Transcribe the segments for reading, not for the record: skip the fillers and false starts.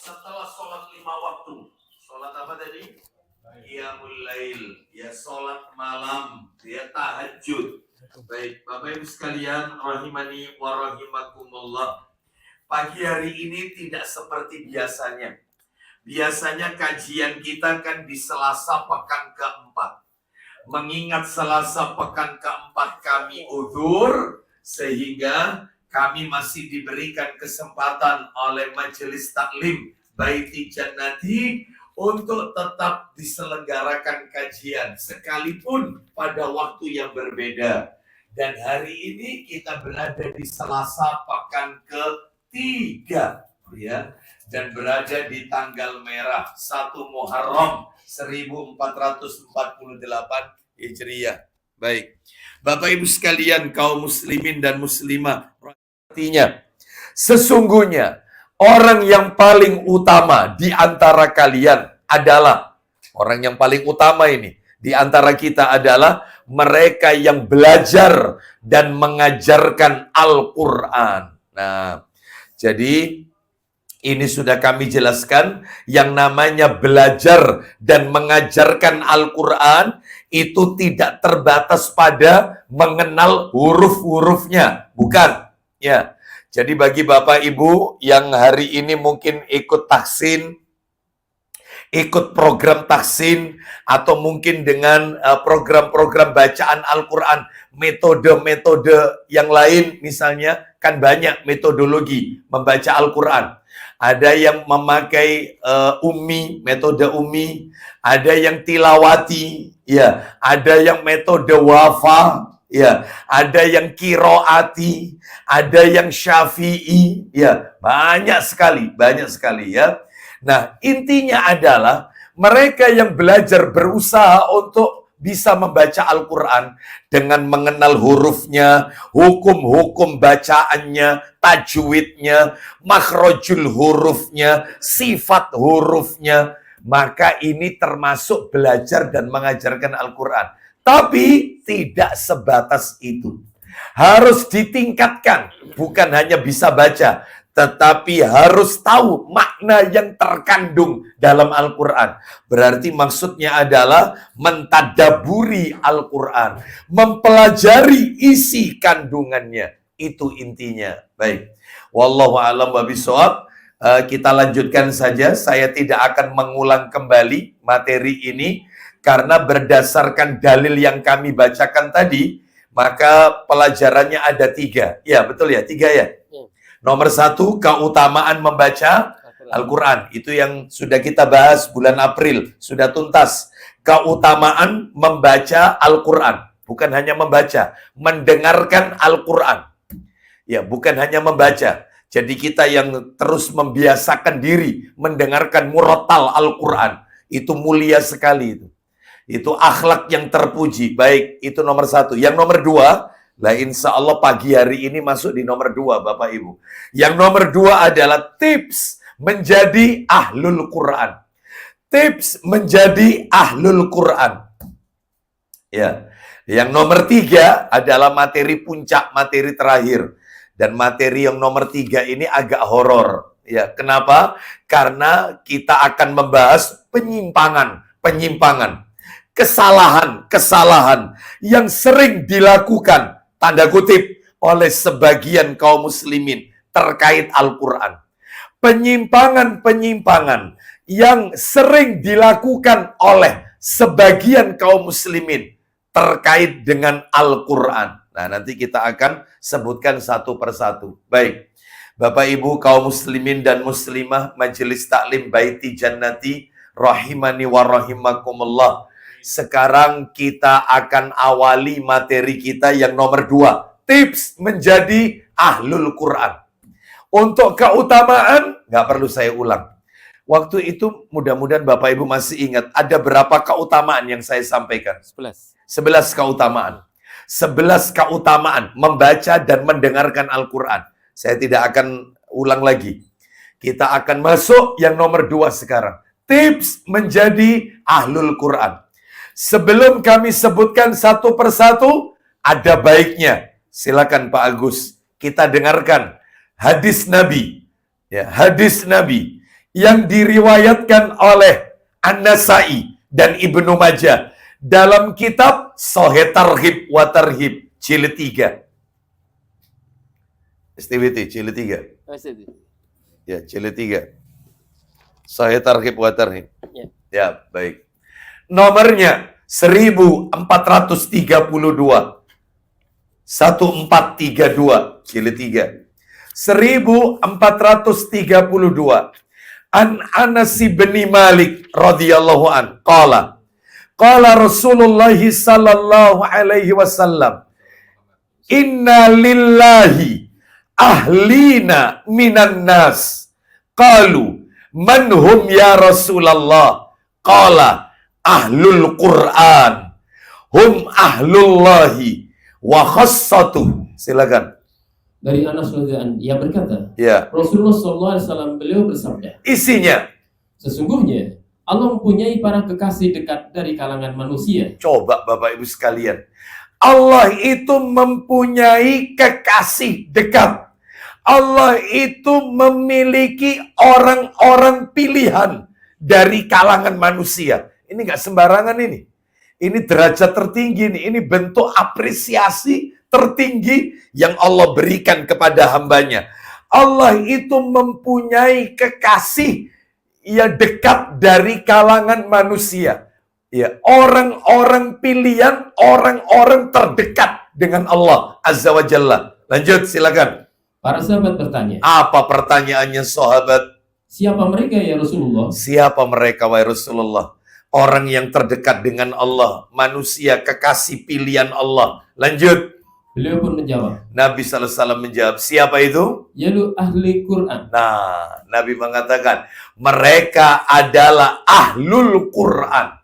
setelah sholat 5 waktu. Sholat apa tadi? Qiyamul Lail, ya sholat malam, ya tahajud. Baik, Bapak Ibu sekalian, rahimani wa rahimakumullah. Pagi hari ini tidak seperti biasanya. Biasanya kajian kita kan di Selasa pekan keempat. Mengingat Selasa pekan keempat kami uzur, sehingga kami masih diberikan kesempatan oleh Majelis Taklim Baiti Jannati untuk tetap diselenggarakan kajian sekalipun pada waktu yang berbeda. Dan hari ini kita berada di Selasa pekan ketiga, ya, dan berada di tanggal merah 1 Muharram 1448 Hijriah. Baik, Bapak Ibu sekalian, kaum muslimin dan muslimah, artinya sesungguhnya orang yang paling utama di antara kalian adalah, orang yang paling utama ini di antara kita adalah mereka yang belajar dan mengajarkan Al-Quran. Nah, jadi ini sudah kami jelaskan, yang namanya belajar dan mengajarkan Al-Quran itu tidak terbatas pada mengenal huruf-hurufnya, bukan. Ya, jadi bagi Bapak Ibu yang hari ini mungkin ikut tahsin, ikut program tahsin, atau mungkin dengan program-program bacaan Al-Quran, metode-metode yang lain misalnya, kan banyak metodologi membaca Al-Quran. Ada yang memakai ummi, metode ummi, ada yang tilawati, ya, ada yang metode wafa, ya, ada yang kiroati, ada yang syafi'i, ya, banyak sekali, ya. Nah, intinya adalah mereka yang belajar berusaha untuk bisa membaca Al-Quran dengan mengenal hurufnya, hukum-hukum bacaannya, tajwidnya, makhrajul hurufnya, sifat hurufnya, maka ini termasuk belajar dan mengajarkan Al-Quran. Tapi tidak sebatas itu. Harus ditingkatkan, bukan hanya bisa baca, tetapi harus tahu makna yang terkandung dalam Al-Quran. Berarti maksudnya adalah mentadaburi Al-Quran, mempelajari isi kandungannya. Itu intinya. Baik. Wallahu a'lam bishawab. Kita lanjutkan saja. Saya tidak akan mengulang kembali materi ini, karena berdasarkan dalil yang kami bacakan tadi, maka pelajarannya ada 3. Ya, betul ya, 3 ya. Nomor 1, keutamaan membaca Al-Quran. Itu yang sudah kita bahas bulan April, sudah tuntas. Keutamaan membaca Al-Quran. Bukan hanya membaca, mendengarkan Al-Quran. Ya, bukan hanya membaca. Jadi kita yang terus membiasakan diri mendengarkan murattal Al-Quran. Itu mulia sekali itu. Itu akhlak yang terpuji. Baik, itu nomor 1. Yang nomor 2, lah insya Allah pagi hari ini masuk di nomor 2, Bapak Ibu. Yang nomor 2 adalah tips menjadi ahlul Quran. Tips menjadi ahlul Quran. Ya. Yang nomor 3 adalah materi puncak, materi terakhir. Dan materi yang nomor 3 ini agak horor. Ya, kenapa? Karena kita akan membahas penyimpangan. Kesalahan yang sering dilakukan, tanda kutip, oleh sebagian kaum muslimin terkait Al-Quran. Penyimpangan yang sering dilakukan oleh sebagian kaum muslimin terkait dengan Al-Quran. Nah, nanti kita akan sebutkan satu persatu. Baik, Bapak Ibu kaum muslimin dan muslimah Majelis Taklim Baiti Jannati, rahimani wa rahimakumullah. Sekarang kita akan awali materi kita yang nomor 2. Tips menjadi ahlul Quran. Untuk keutamaan, nggak perlu saya ulang. Waktu itu mudah-mudahan Bapak Ibu masih ingat, ada berapa keutamaan yang saya sampaikan? 11 keutamaan. 11 keutamaan membaca dan mendengarkan Al-Quran. Saya tidak akan ulang lagi. Kita akan masuk yang nomor 2 sekarang. Tips menjadi ahlul Quran. Sebelum kami sebutkan satu persatu, ada baiknya. Silakan Pak Agus, kita dengarkan hadis Nabi. Ya, hadis Nabi yang diriwayatkan oleh An-Nasai dan Ibnu Majah dalam kitab Sahih Targhib wa Tarhib jilid 3. STWT jilid 3. Ya, jilid 3. Sahih Targhib wa Tarhib. Ya, baik. Nomornya 1432. 1432 jilid 3. 1432. An Anas bin Malik radhiyallahu an qala Rasulullah sallallahu alaihi wasallam, inna lillahi ahlina minan nas. Qalu man hum ya Rasulullah? Qala ahlul Quran hum ahlullahi wa khassatuh. Silakan. Dari Anas radhiyallahu anhu, ia berkata, Ya. Rasulullah SAW beliau bersabda, Isinya, sesungguhnya Allah mempunyai para kekasih dekat dari kalangan manusia. coba Bapak Ibu sekalian, Allah itu mempunyai kekasih dekat. Allah itu memiliki orang-orang pilihan dari kalangan manusia. Ini nggak sembarangan ini. Ini derajat tertinggi nih. Ini bentuk apresiasi tertinggi yang Allah berikan kepada hambanya. Allah itu mempunyai kekasih yang dekat dari kalangan manusia. Ya, orang-orang pilihan, orang-orang terdekat dengan Allah Azza wa Jalla. Lanjut, silakan. Para sahabat bertanya, Apa pertanyaannya sahabat? siapa mereka ya Rasulullah? Siapa mereka wahai Rasulullah? Orang yang terdekat dengan Allah, manusia kekasih pilihan Allah. Lanjut. Beliau pun menjawab, Nabi SAW menjawab, siapa itu? yaitu ahli Quran. Nah, Nabi mengatakan, mereka adalah ahlul Quran.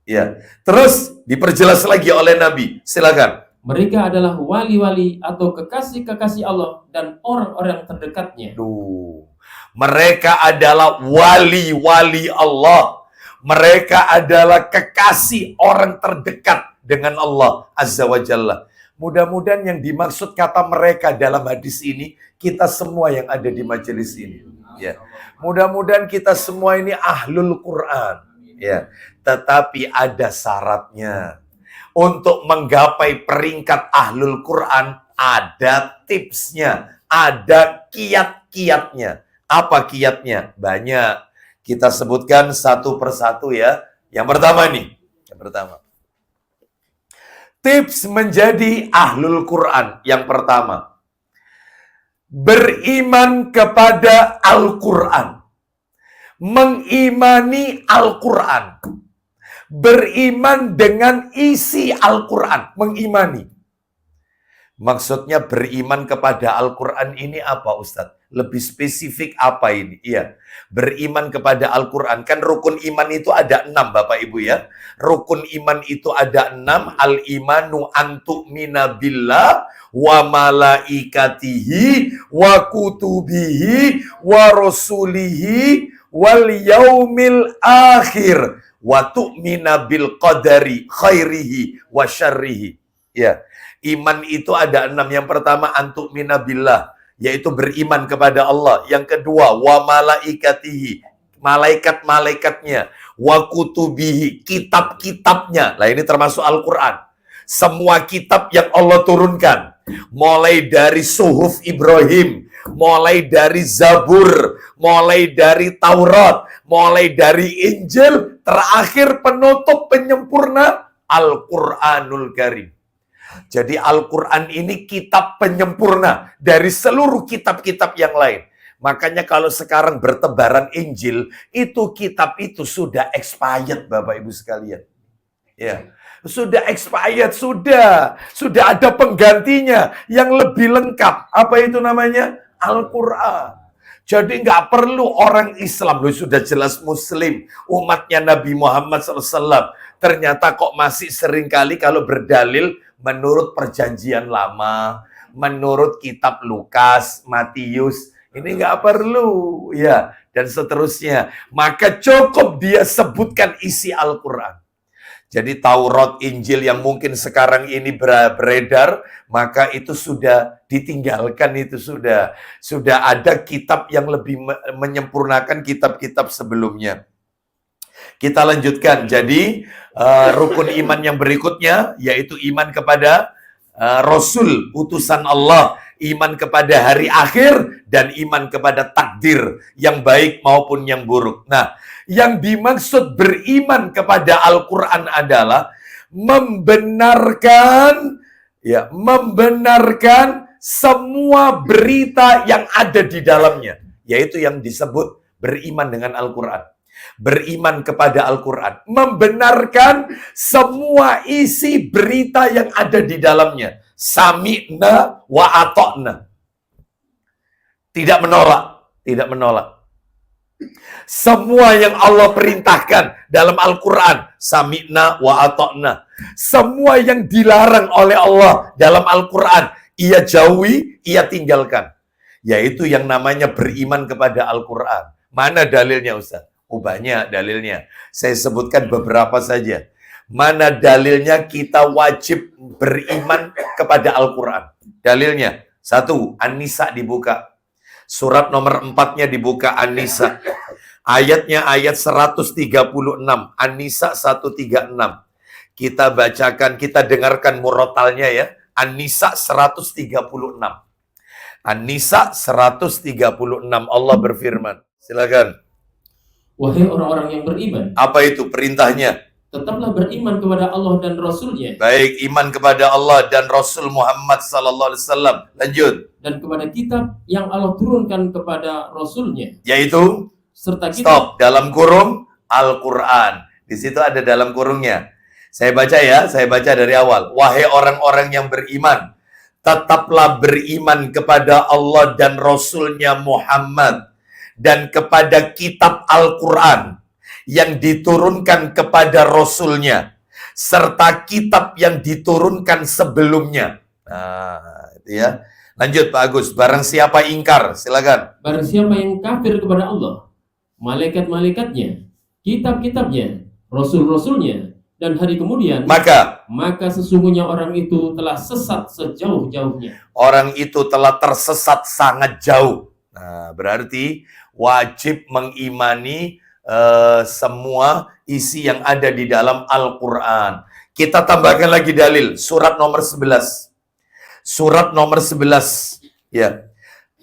Ya, terus diperjelas lagi oleh Nabi. Silakan. Mereka adalah wali-wali atau kekasih-kekasih Allah dan orang-orang terdekatnya. Duh. Mereka adalah wali-wali Allah. Mereka adalah kekasih orang terdekat dengan Allah Azza wa Jalla. Mudah-mudahan yang dimaksud kata mereka dalam hadis ini, kita semua yang ada di majelis ini. Ya. Mudah-mudahan kita semua ini ahlul Quran. Ya. Tetapi ada syaratnya. Untuk menggapai peringkat ahlul Quran, ada tipsnya. Ada kiat-kiatnya. Apa kiatnya? Banyak. Kita sebutkan satu persatu ya. Yang pertama nih. Yang pertama. Tips menjadi ahlul Quran. Yang pertama, beriman kepada Al-Quran. Mengimani Al-Quran. Beriman dengan isi Al-Quran. Mengimani. Maksudnya beriman kepada Al-Quran ini apa Ustadz? Lebih spesifik apa ini? Iya, beriman kepada Al-Quran. Kan rukun iman itu ada 6 Bapak Ibu ya. Rukun iman itu ada 6. Al-imanu antu'mina billah wa malaikatihi wa kutubihi wa rasulihi wal yaumil akhir wa tu'mina bil qadari khairihi wa syarrihi. Ya. Iman itu ada 6. Yang pertama, antu'mina billah, yaitu beriman kepada Allah. Yang kedua, wa malaikatihi, malaikat-malaikatnya. Wa kutubihi, kitab-kitabnya. Nah ini termasuk Al-Quran. Semua kitab yang Allah turunkan. Mulai dari Suhuf Ibrahim, mulai dari Zabur, mulai dari Taurat, mulai dari Injil, terakhir penutup penyempurna Al-Quranul Karim. Jadi Al-Quran ini kitab penyempurna dari seluruh kitab-kitab yang lain. Makanya kalau sekarang bertebaran Injil, itu kitab itu sudah expired Bapak Ibu sekalian. Ya, sudah expired, sudah ada penggantinya yang lebih lengkap. Apa itu namanya? Al-Quran. Jadi nggak perlu orang Islam, loh sudah jelas Muslim, umatnya Nabi Muhammad SAW. Ternyata kok masih seringkali kalau berdalil menurut perjanjian lama, menurut kitab Lukas, Matius, ini nggak perlu, ya, dan seterusnya. Maka cukup dia sebutkan isi Al-Quran. Jadi Taurat, Injil yang mungkin sekarang ini beredar, maka itu sudah ditinggalkan, itu sudah ada kitab yang lebih menyempurnakan kitab-kitab sebelumnya. Kita lanjutkan. Jadi rukun iman yang berikutnya yaitu iman kepada Rasul, utusan Allah, iman kepada hari akhir, dan iman kepada takdir yang baik maupun yang buruk. Nah, yang dimaksud beriman kepada Al-Quran adalah membenarkan semua berita yang ada di dalamnya, yaitu yang disebut beriman dengan Al-Quran. Beriman kepada Al-Quran, membenarkan semua isi berita yang ada di dalamnya. Sami'na wa ata'na. Tidak menolak. Semua yang Allah perintahkan dalam Al-Quran, sami'na wa ata'na. Semua yang dilarang oleh Allah dalam Al-Quran, ia jauhi, ia tinggalkan. Yaitu yang namanya beriman kepada Al-Quran. Mana dalilnya, Ustaz? Oh, banyak dalilnya. Saya sebutkan beberapa saja. Mana dalilnya kita wajib beriman kepada Al-Quran? Dalilnya, 1, An-Nisa dibuka. Surat nomor 4-nya dibuka, An-Nisa. Ayatnya ayat 136. An-Nisa 136. Kita bacakan, kita dengarkan murotalnya ya. An-Nisa 136. An-Nisa 136. Allah berfirman. Silakan. Wahai orang-orang yang beriman, apa itu perintahnya? Tetaplah beriman kepada Allah dan Rasul-Nya. Baik, iman kepada Allah dan Rasul Muhammad sallallahu alaihi wasallam. Lanjut. Dan kepada kitab yang Allah turunkan kepada Rasul-Nya. Yaitu serta kitab. Stop, dalam kurung Al-Quran. Di situ ada dalam kurungnya. Saya baca ya, saya baca dari awal. Wahai orang-orang yang beriman, tetaplah beriman kepada Allah dan Rasul-Nya Muhammad, dan kepada kitab Al-Quran yang diturunkan kepada Rasul-Nya, serta kitab yang diturunkan sebelumnya. Nah, itu ya. Lanjut Pak Agus, barang siapa ingkar, silakan. Barang siapa yang kafir kepada Allah, malaikat-malaikatnya, kitab-kitabnya, Rasul-Rasulnya, dan hari kemudian, maka sesungguhnya orang itu telah sesat sejauh-jauhnya. Orang itu telah tersesat sangat jauh. Nah, berarti wajib mengimani semua isi yang ada di dalam Al-Quran. Kita tambahkan lagi dalil, surat nomor 11. Surat nomor 11. Ya.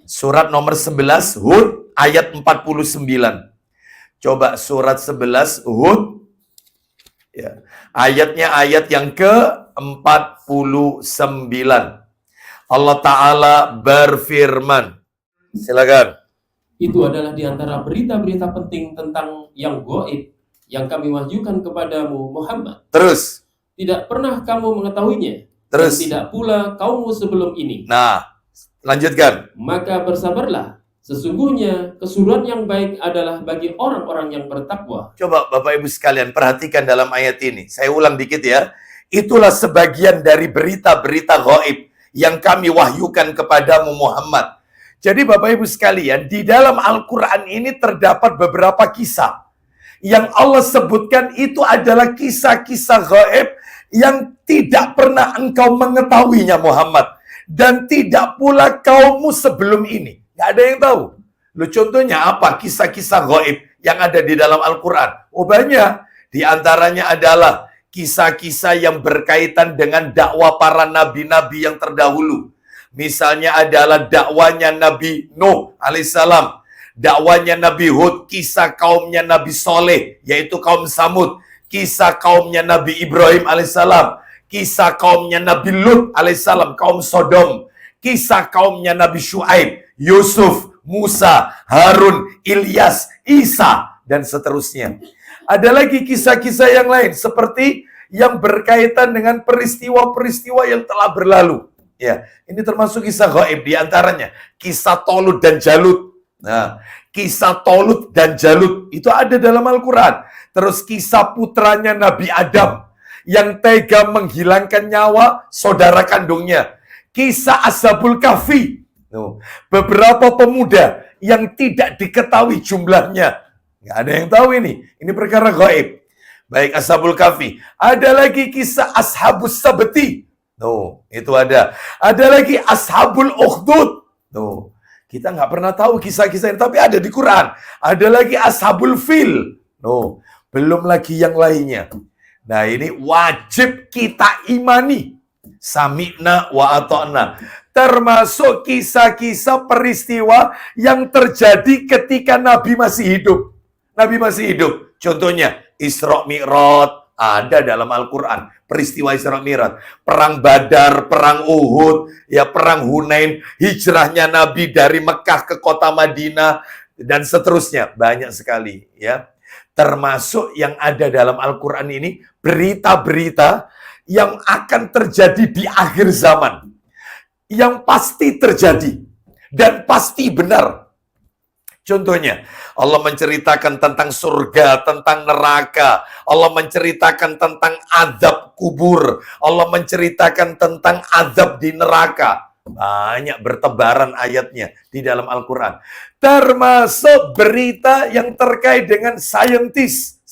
Surat nomor 11, Hud, ayat 49. Coba surat 11, Hud. Ya. Ayatnya ayat yang ke-49. Allah Ta'ala berfirman. Silakan. Itu adalah di antara berita-berita penting tentang yang gaib yang kami wahyukan kepadamu Muhammad. Terus. Tidak pernah kamu mengetahuinya. Terus. Dan tidak pula kaummu sebelum ini. Nah, lanjutkan. Maka bersabarlah. Sesungguhnya kesuruhan yang baik adalah bagi orang-orang yang bertakwa. Coba Bapak Ibu sekalian perhatikan dalam ayat ini. Saya ulang dikit ya. Itulah sebagian dari berita-berita gaib yang kami wahyukan kepadamu Muhammad. Jadi Bapak Ibu sekalian, di dalam Al-Quran ini terdapat beberapa kisah. Yang Allah sebutkan itu adalah kisah-kisah gaib yang tidak pernah engkau mengetahuinya Muhammad. Dan tidak pula kaummu sebelum ini. Gak ada yang tahu. Loh, contohnya apa? Kisah-kisah gaib yang ada di dalam Al-Quran. Oh banyak. Di antaranya adalah kisah-kisah yang berkaitan dengan dakwah para nabi-nabi yang terdahulu. Misalnya adalah dakwanya Nabi Nuh alaihissalam, dakwanya Nabi Hud, kisah kaumnya Nabi Soleh, yaitu kaum Samud, kisah kaumnya Nabi Ibrahim alaihissalam, kisah kaumnya Nabi Lut alaihissalam, kaum Sodom, kisah kaumnya Nabi Shu'aib, Yusuf, Musa, Harun, Ilyas, Isa, dan seterusnya. Ada lagi kisah-kisah yang lain, seperti yang berkaitan dengan peristiwa-peristiwa yang telah berlalu. Ya, ini termasuk kisah gaib, di antaranya kisah Tolut dan Jalut. Nah, kisah Tolut dan Jalut itu ada dalam Al-Quran. Terus kisah putranya Nabi Adam yang tega menghilangkan nyawa saudara kandungnya. Kisah Ashabul Kahfi. Beberapa pemuda yang tidak diketahui jumlahnya. Nggak ada yang tahu ini. Ini perkara gaib. Baik, Ashabul Kahfi. Ada lagi kisah Ashabus Sabti. Itu ada. Ada lagi Ashabul Ukhdud. Kita nggak pernah tahu kisah-kisah ini, tapi ada di Quran. Ada lagi Ashabul Fil. Belum lagi yang lainnya. Nah, ini wajib kita imani. Sami'na wa ata'na. Termasuk kisah-kisah peristiwa yang terjadi ketika Nabi masih hidup. Nabi masih hidup. Contohnya, Isra Mi'raj ada dalam Al-Quran. Peristiwa Isra Mi'raj. Perang Badar, Perang Uhud, ya Perang Hunain, hijrahnya Nabi dari Mekah ke kota Madinah, dan seterusnya. Banyak sekali, ya. Termasuk yang ada dalam Al-Quran ini, berita-berita yang akan terjadi di akhir zaman. Yang pasti terjadi. Dan pasti benar. Contohnya, Allah menceritakan tentang surga, tentang neraka. Allah menceritakan tentang azab kubur. Allah menceritakan tentang azab di neraka. Banyak bertebaran ayatnya di dalam Al-Quran. Termasuk berita yang terkait dengan sains.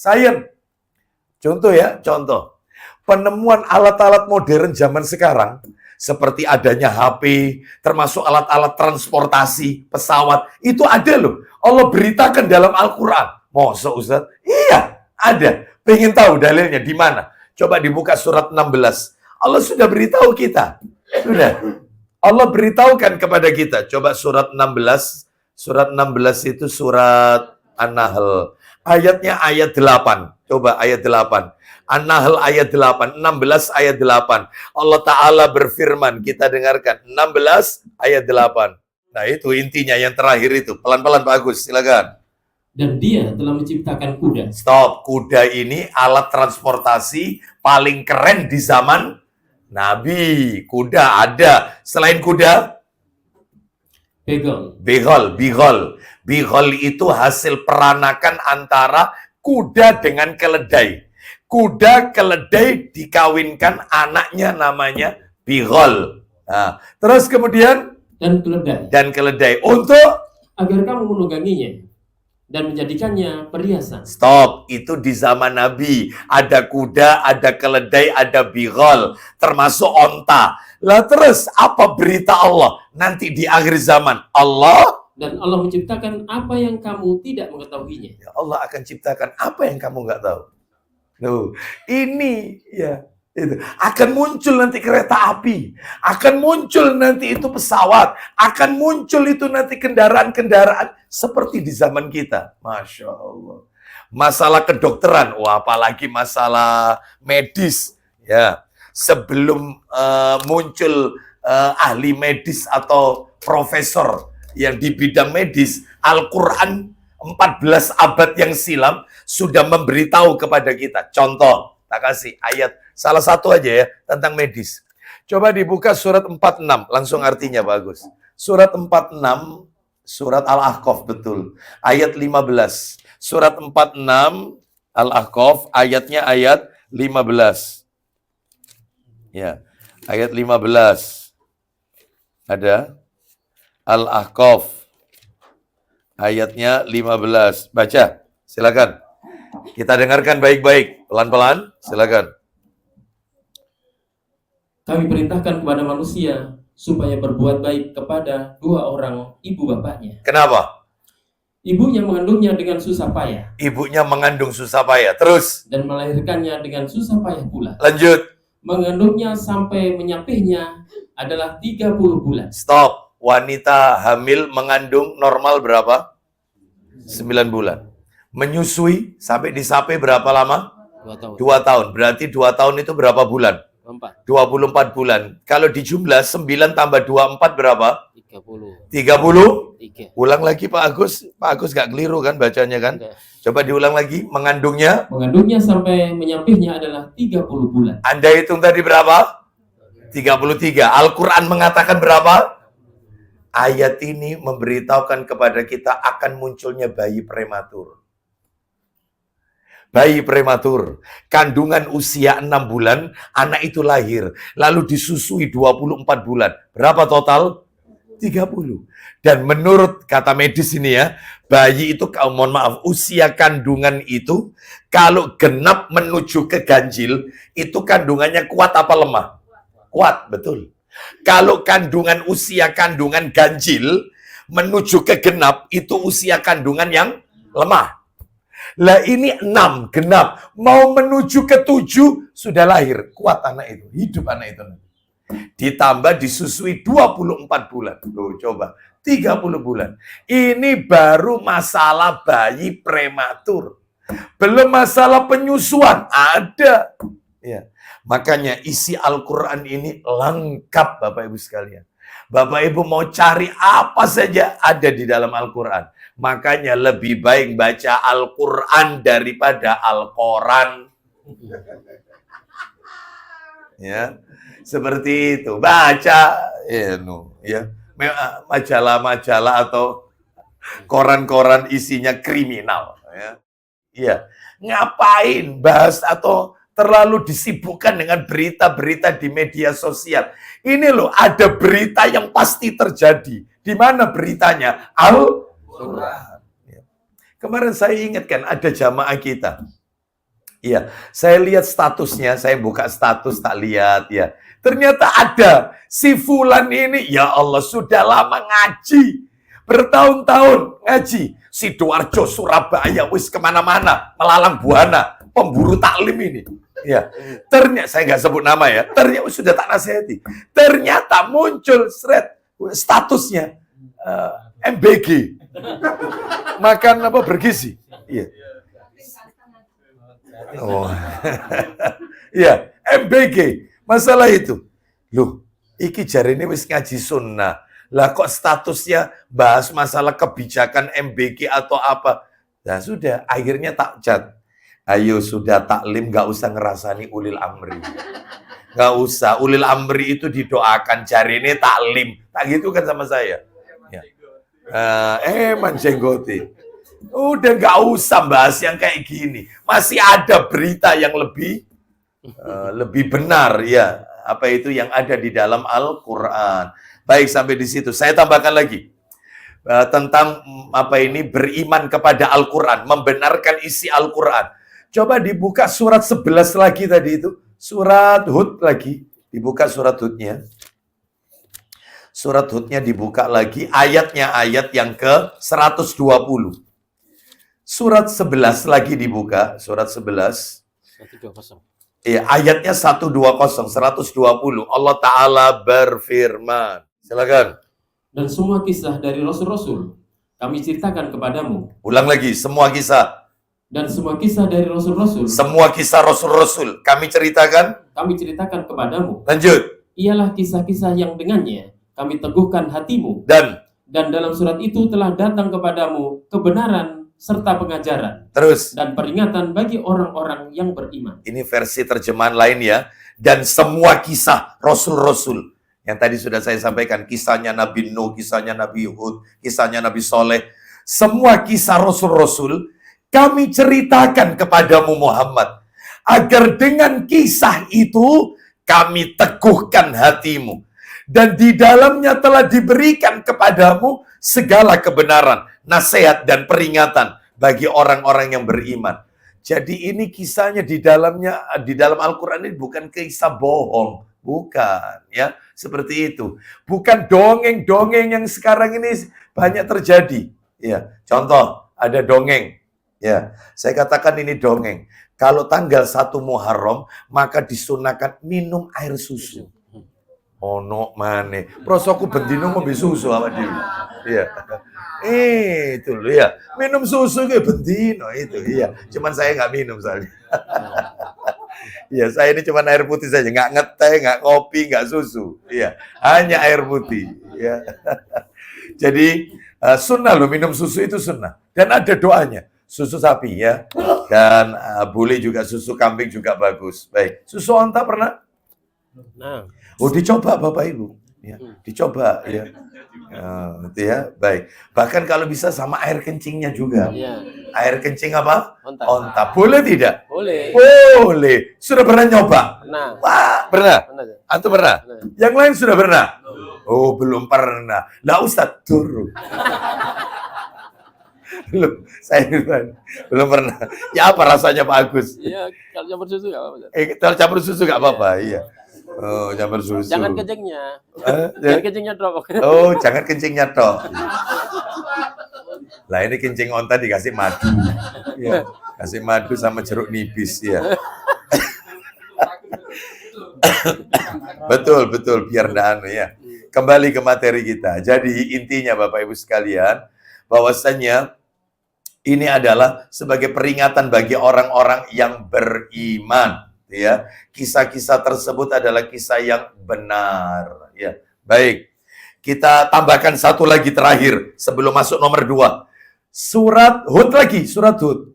Contoh ya, contoh. Penemuan alat-alat modern zaman sekarang, seperti adanya HP, termasuk alat-alat transportasi, pesawat, itu ada loh. Allah beritakan dalam Al-Quran. Masa Ustaz? Iya, ada. Pengen tahu dalilnya di mana? Coba dibuka surat 16. Allah sudah beritahu kita. Sudah. Allah beritahukan kepada kita. Coba surat 16. Surat 16 itu surat An-Nahl. Ayatnya ayat 8. Coba ayat 8. An-Nahl ayat 8, 16 ayat 8. Allah Ta'ala berfirman, kita dengarkan. 16 ayat 8. Nah itu intinya yang terakhir itu. Pelan-pelan Pak Agus, silakan. Dan dia telah menciptakan kuda. Stop, kuda ini alat transportasi paling keren di zaman Nabi. Kuda ada. Selain kuda? Bihol. Bihol itu hasil peranakan antara kuda dengan keledai. Kuda keledai dikawinkan, anaknya namanya Bihol. Nah, terus kemudian dan keledai untuk agar kamu menungganginya dan menjadikannya perhiasan. Stop, itu di zaman Nabi. Ada kuda, ada keledai, ada Bihol, termasuk onta. Lah terus apa berita Allah nanti di akhir zaman? Dan Allah menciptakan apa yang kamu tidak mengetahuinya. Ya, Allah akan ciptakan apa yang kamu nggak tahu. Ini ya itu akan muncul nanti kereta api, akan muncul nanti itu pesawat, akan muncul itu nanti kendaraan-kendaraan seperti di zaman kita. Masya Allah. Masalah kedokteran, apalagi masalah medis, ya. Sebelum muncul ahli medis atau profesor yang di bidang medis, Al-Quran 14 abad yang silam sudah memberitahu kepada kita. Contoh, tak kasih ayat salah satu aja ya tentang medis. Coba dibuka surat 46, langsung artinya bagus. Surat 46, surat Al-Ahqaf, betul. Ayat 15. Surat 46 Al-Ahqaf, ayatnya ayat 15. Ya, ayat 15. Ada Al-Ahqaf, ayatnya 15. Baca, silakan. Kita dengarkan baik-baik, pelan-pelan, silakan. Kami perintahkan kepada manusia supaya berbuat baik kepada dua orang ibu bapaknya. Kenapa? Ibunya mengandungnya dengan susah payah. Ibunya mengandung susah payah. Terus? Dan melahirkannya dengan susah payah pula. Lanjut. Mengandungnya sampai menyapihnya adalah 30 bulan. Stop. Wanita hamil mengandung normal berapa? 9 bulan. Menyusui sampai disapai berapa lama? 2 tahun. 2 tahun. Berarti 2 tahun itu berapa bulan? 24 bulan. Kalau dijumlah 9 tambah 24 berapa? 30. Ulang lagi Pak Agus. Pak Agus gak keliru kan bacanya kan? Coba diulang lagi. Mengandungnya sampai menyapihnya adalah 30 bulan. Anda hitung tadi berapa? 33. Al-Quran mengatakan berapa? Ayat ini memberitahukan kepada kita akan munculnya bayi prematur. Bayi prematur, kandungan usia 6 bulan, anak itu lahir, lalu disusui 24 bulan. Berapa total? 30. Dan menurut kata medis ini ya, bayi itu, mohon maaf, usia kandungan itu kalau genap menuju ke ganjil, itu kandungannya kuat apa lemah? Kuat, betul. Kalau usia kandungan ganjil menuju ke genap, itu usia kandungan yang lemah. Lah ini 6, genap. Mau menuju ke 7, sudah lahir. Kuat anak itu, hidup anak itu. Ditambah disusui 24 bulan. Tuh, coba. 30 bulan. Ini baru masalah bayi prematur. Belum masalah penyusuan. Ada. Ya. Makanya isi Al-Quran ini lengkap Bapak Ibu sekalian. Bapak Ibu mau cari apa saja ada di dalam Al-Quran. Makanya lebih baik baca Al-Quran daripada Al-Quran. Ya, seperti itu. Baca majalah-majalah atau koran-koran isinya kriminal. Ya, ngapain bahas atau terlalu disibukkan dengan berita-berita di media sosial. Ini loh, ada berita yang pasti terjadi. Di mana beritanya? Al-Quran. Kemarin saya ingatkan ada jamaah kita. Iya, saya lihat statusnya, saya buka status tak lihat ya. Ternyata ada si fulan ini, ya Allah sudah lama ngaji. Bertahun-tahun ngaji. Sidoarjo, Surabaya, wis kemana-mana, melalang buana, pemburu taklim ini. Ya, ternyata saya nggak sebut nama ya. Ternyata sudah tak nasihati. Ternyata muncul statusnya MBG, makan apa bergizi. Iya. Oh, iya MBG. Masalah itu, loh, iki jarine wis ngaji sunnah. Lah kok statusnya bahas masalah kebijakan MBG atau apa? Nah sudah, akhirnya tak chat. Ayo sudah taklim, gak usah ngerasani ulil amri. Gak usah, ulil amri itu didoakan, jarine taklim. Tak gitu kan sama saya. Ya. Manjenggoti. Udah gak usah bahas yang kayak gini. Masih ada berita yang lebih benar ya. Apa itu yang ada di dalam Al-Quran. Baik, sampai di situ. Saya tambahkan lagi. Tentang beriman kepada Al-Quran. Membenarkan isi Al-Quran. Coba dibuka surat 11 lagi tadi itu. Surat Hud lagi. Dibuka surat Hudnya. Surat Hudnya dibuka lagi. Ayatnya ayat yang ke 120. Surat 11 lagi dibuka. Surat 11. 120. Iya, ayatnya 120, 120. Allah Ta'ala berfirman. Silakan. Dan semua kisah dari Rasul-Rasul kami ceritakan kepadamu. Ulang lagi, semua kisah. Dan semua kisah dari Rasul-Rasul. Semua kisah Rasul-Rasul kami ceritakan. Kami ceritakan kepadamu. Lanjut. Ialah kisah-kisah yang dengannya kami teguhkan hatimu. Dan dalam surat itu telah datang kepadamu kebenaran serta pengajaran. Terus. Dan peringatan bagi orang-orang yang beriman. Ini versi terjemahan lain ya. Dan semua kisah Rasul-Rasul. Yang tadi sudah saya sampaikan. Kisahnya Nabi Nuh, kisahnya Nabi Hud, kisahnya Nabi Soleh. Semua kisah Rasul-Rasul kami ceritakan kepadamu Muhammad. Agar dengan kisah itu kami teguhkan hatimu. Dan di dalamnya telah diberikan kepadamu segala kebenaran, nasihat dan peringatan bagi orang-orang yang beriman. Jadi ini kisahnya di dalam Al-Quran ini bukan kisah bohong, bukan ya, seperti itu. Bukan dongeng-dongeng yang sekarang ini banyak terjadi. Ya, contoh ada dongeng. Ya, saya katakan ini dongeng. Kalau tanggal 1 Muharram maka disunahkan minum air susu. Ono maneh. Prosoku bendino ngombe susu awak dhewe. Iya. Itu loh ya. Minum susu ke bendino itu. Iya. Cuman saya nggak minum soalnya. Iya, saya ini cuman air putih saja, nggak ngeteh, nggak ngopi, nggak susu. Iya, hanya air putih. Iya. Jadi sunnah loh, minum susu itu sunnah. Dan ada doanya. Susu sapi ya. Dan boleh juga susu kambing juga bagus. Baik. Susu onta pernah? Nah. Oh, dicoba Bapak Ibu. Ya, dicoba ya. Gitu ya. Baik. Bahkan kalau bisa sama air kencingnya juga. Ya. Air kencing apa? Onta. Onta. Boleh tidak? Boleh. Boleh. Sudah pernah nyoba? Pernah. Wah, pernah? Pernah. Antum pernah? Pernah. Yang lain sudah pernah? Oh, belum pernah. Lah Ustaz, turun. Belum, saya belum pernah. Ya apa rasanya Pak Agus? Iya, kalau campur susu nggak apa-apa. Kalau campur susu nggak apa-apa, iya. Oh, campur susu. Jangan kencingnya. Ya? Jangan kencingnya drop. Oh, jangan kencingnya toh. Lah ini kencing onta dikasih madu. Ya, kasih madu sama jeruk nipis ya. Betul, biar ndak anu ya. Kembali ke materi kita. Jadi intinya Bapak Ibu sekalian, bahwasannya ini adalah sebagai peringatan bagi orang-orang yang beriman, ya. Kisah-kisah tersebut adalah kisah yang benar, ya. Baik. Kita tambahkan satu lagi terakhir sebelum masuk nomor 2. Surat Hud lagi, surat Hud.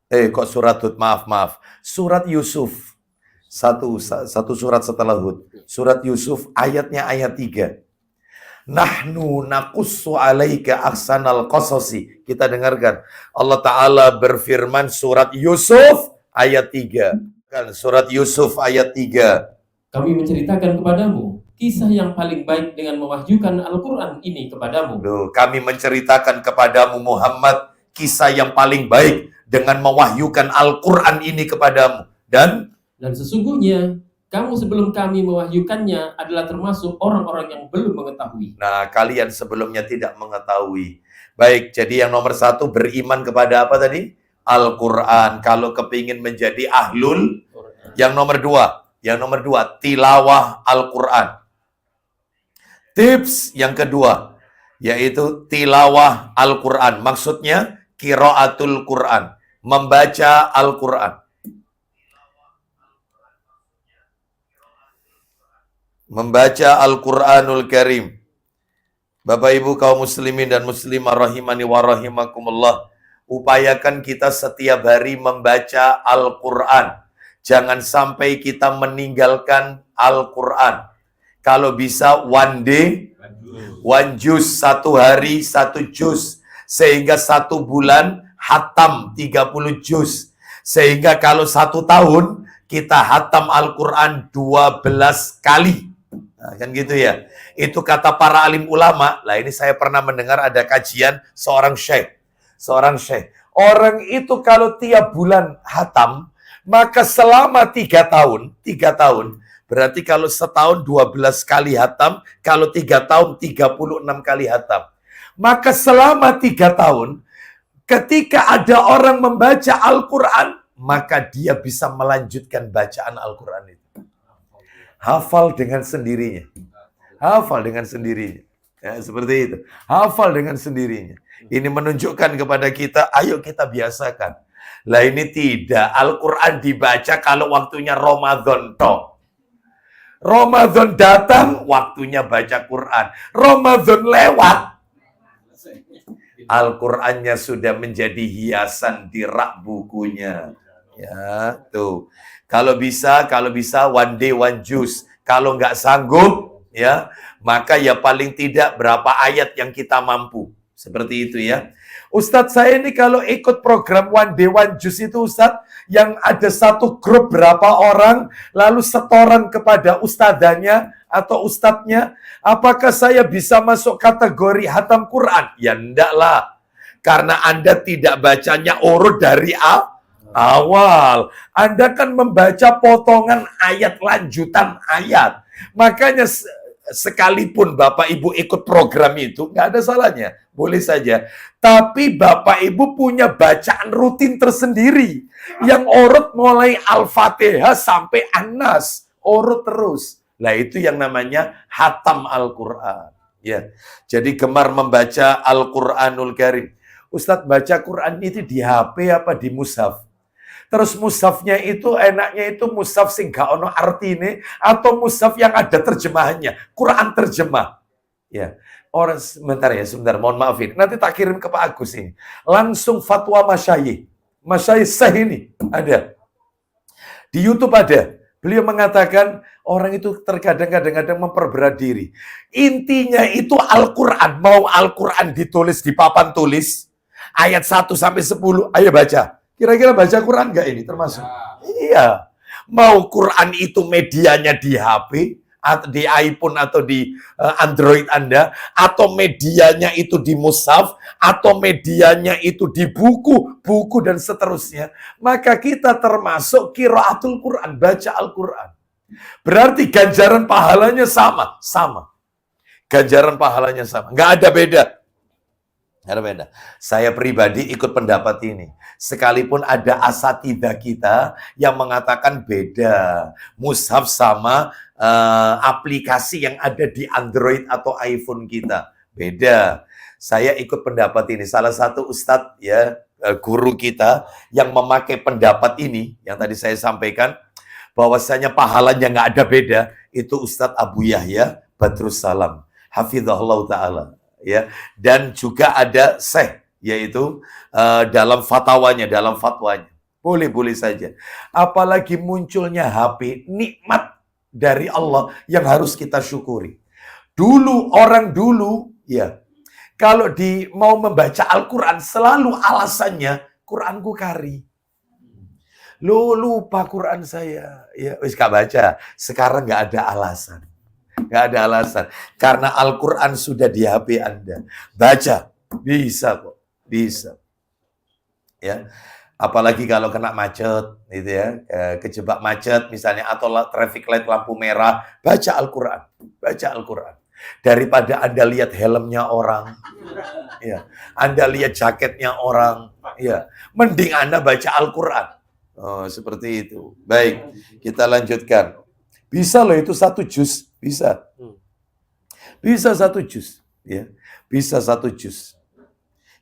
Kok surat Hud? Maaf. Surat Yusuf. Satu surat setelah Hud. Surat Yusuf ayatnya ayat 3. Nahnu naqussu alaika ahsanal qasasi. Kita dengarkan. Allah Ta'ala berfirman surat Yusuf ayat 3. Surat Yusuf ayat 3. Kami menceritakan kepadamu kisah yang paling baik dengan mewahyukan Al-Quran ini kepadamu. Kami menceritakan kepadamu Muhammad kisah yang paling baik dengan mewahyukan Al-Quran ini kepadamu. Dan sesungguhnya kamu sebelum kami mewahyukannya adalah termasuk orang-orang yang belum mengetahui. Nah, kalian sebelumnya tidak mengetahui. Baik, jadi yang nomor 1 beriman kepada apa tadi? Al-Quran. Kalau kepingin menjadi ahlul, yang nomor 2 tilawah Al-Quran. Tips yang kedua, yaitu tilawah Al-Quran. Maksudnya, qiraatul Quran. Membaca Al-Quran. Membaca Al-Quranul Karim. Bapak Ibu kaum muslimin dan muslimah rahimani wa rahimakumullah. Upayakan kita setiap hari membaca Al-Quran. Jangan sampai kita meninggalkan Al-Quran. Kalau bisa one day, one juz, 1 hari 1 juz. Sehingga 1 bulan hatam 30 juz. Sehingga kalau 1 tahun kita hatam Al-Quran 12 kali. Nah, kan gitu ya. Itu kata para alim ulama. Lah ini saya pernah mendengar ada kajian seorang syekh. Orang itu kalau tiap bulan hatam, maka selama 3 tahun, berarti kalau setahun 12 kali hatam, kalau 3 tahun 36 kali hatam. Maka selama 3 tahun, ketika ada orang membaca Al-Quran, maka dia bisa melanjutkan bacaan Al-Quran itu. Hafal dengan sendirinya. Ya, seperti itu. Hafal dengan sendirinya. Ini menunjukkan kepada kita, ayo kita biasakan. Lah ini tidak. Al-Quran dibaca kalau waktunya Ramadan toh. Ramadan datang, waktunya baca Quran. Ramadan lewat, Al-Qurannya sudah menjadi hiasan di rak bukunya. Ya, tuh. Kalau bisa one day one juz. Kalau nggak sanggup, ya, maka ya paling tidak berapa ayat yang kita mampu. Seperti itu ya. Ustadz, saya ini kalau ikut program one day one juz itu Ustadz, yang ada satu grup berapa orang, lalu setoran kepada ustadzanya atau ustadznya, apakah saya bisa masuk kategori hatam Quran? Ya enggak lah. Karena Anda tidak bacanya urut dari awal. Anda kan membaca potongan ayat, lanjutan ayat. Makanya sekalipun Bapak Ibu ikut program itu, nggak ada salahnya. Boleh saja. Tapi Bapak Ibu punya bacaan rutin tersendiri. Yang urut mulai Al-Fatihah sampai An-Nas. Urut terus. Nah itu yang namanya hatam Al-Quran. Ya. Jadi gemar membaca Al-Quranul Karim. Ustadz, baca Quran itu di HP apa di mushaf? Terus mushafnya itu enaknya itu mushaf sing gak ono artine atau mushaf yang ada terjemahannya, Quran terjemah. Ya. Orang sebentar, mohon maafin. Nanti tak kirim ke Pak Agus ini. Langsung fatwa masyayikh. Masyayikh sah ini ada. Di YouTube ada. Beliau mengatakan orang itu kadang-kadang memperberat diri. Intinya itu Al-Quran. Mau Al-Quran ditulis di papan tulis, ayat 1 sampai 10, ayo baca. Kira-kira baca Quran nggak ini termasuk? Iya. Mau Quran itu medianya di HP, atau di iPhone atau di Android Anda, atau medianya itu di mushaf, atau medianya itu di buku dan seterusnya, maka kita termasuk qiraatul Quran, baca Al-Quran. Berarti ganjaran pahalanya sama. Ganjaran pahalanya sama. Nggak ada beda. Saya pribadi ikut pendapat ini. Sekalipun ada asatidzah kita yang mengatakan beda. Mushaf sama aplikasi yang ada di Android atau iPhone kita. Beda. Saya ikut pendapat ini. Salah satu ustadz ya, guru kita yang memakai pendapat ini, yang tadi saya sampaikan, bahwasanya pahalanya nggak ada beda, itu Ustadz Abu Yahya Badrus Salam. Hafizahullah Ta'ala. Ya, dan juga ada Syekh, yaitu dalam fatwanya. Boleh saja. Apalagi munculnya HP, nikmat dari Allah yang harus kita syukuri. Orang dulu, ya, kalau mau membaca Al-Quran, selalu alasannya, Quranku kari. Lupa Quran saya. Ya, wis gak baca. Sekarang gak ada alasan. Karena Al-Quran sudah di HP Anda. Baca. Bisa kok. Bisa. Ya. Apalagi kalau kena macet, gitu ya. Kejebak macet misalnya, atau traffic light lampu merah. Baca Al-Quran. Daripada Anda lihat helmnya orang. Ya. Anda lihat jaketnya orang. Ya. Mending Anda baca Al-Quran. Oh, seperti itu. Baik, kita lanjutkan. Bisa loh itu 1 juz. Bisa 1 juz. Ya. Bisa 1 juz.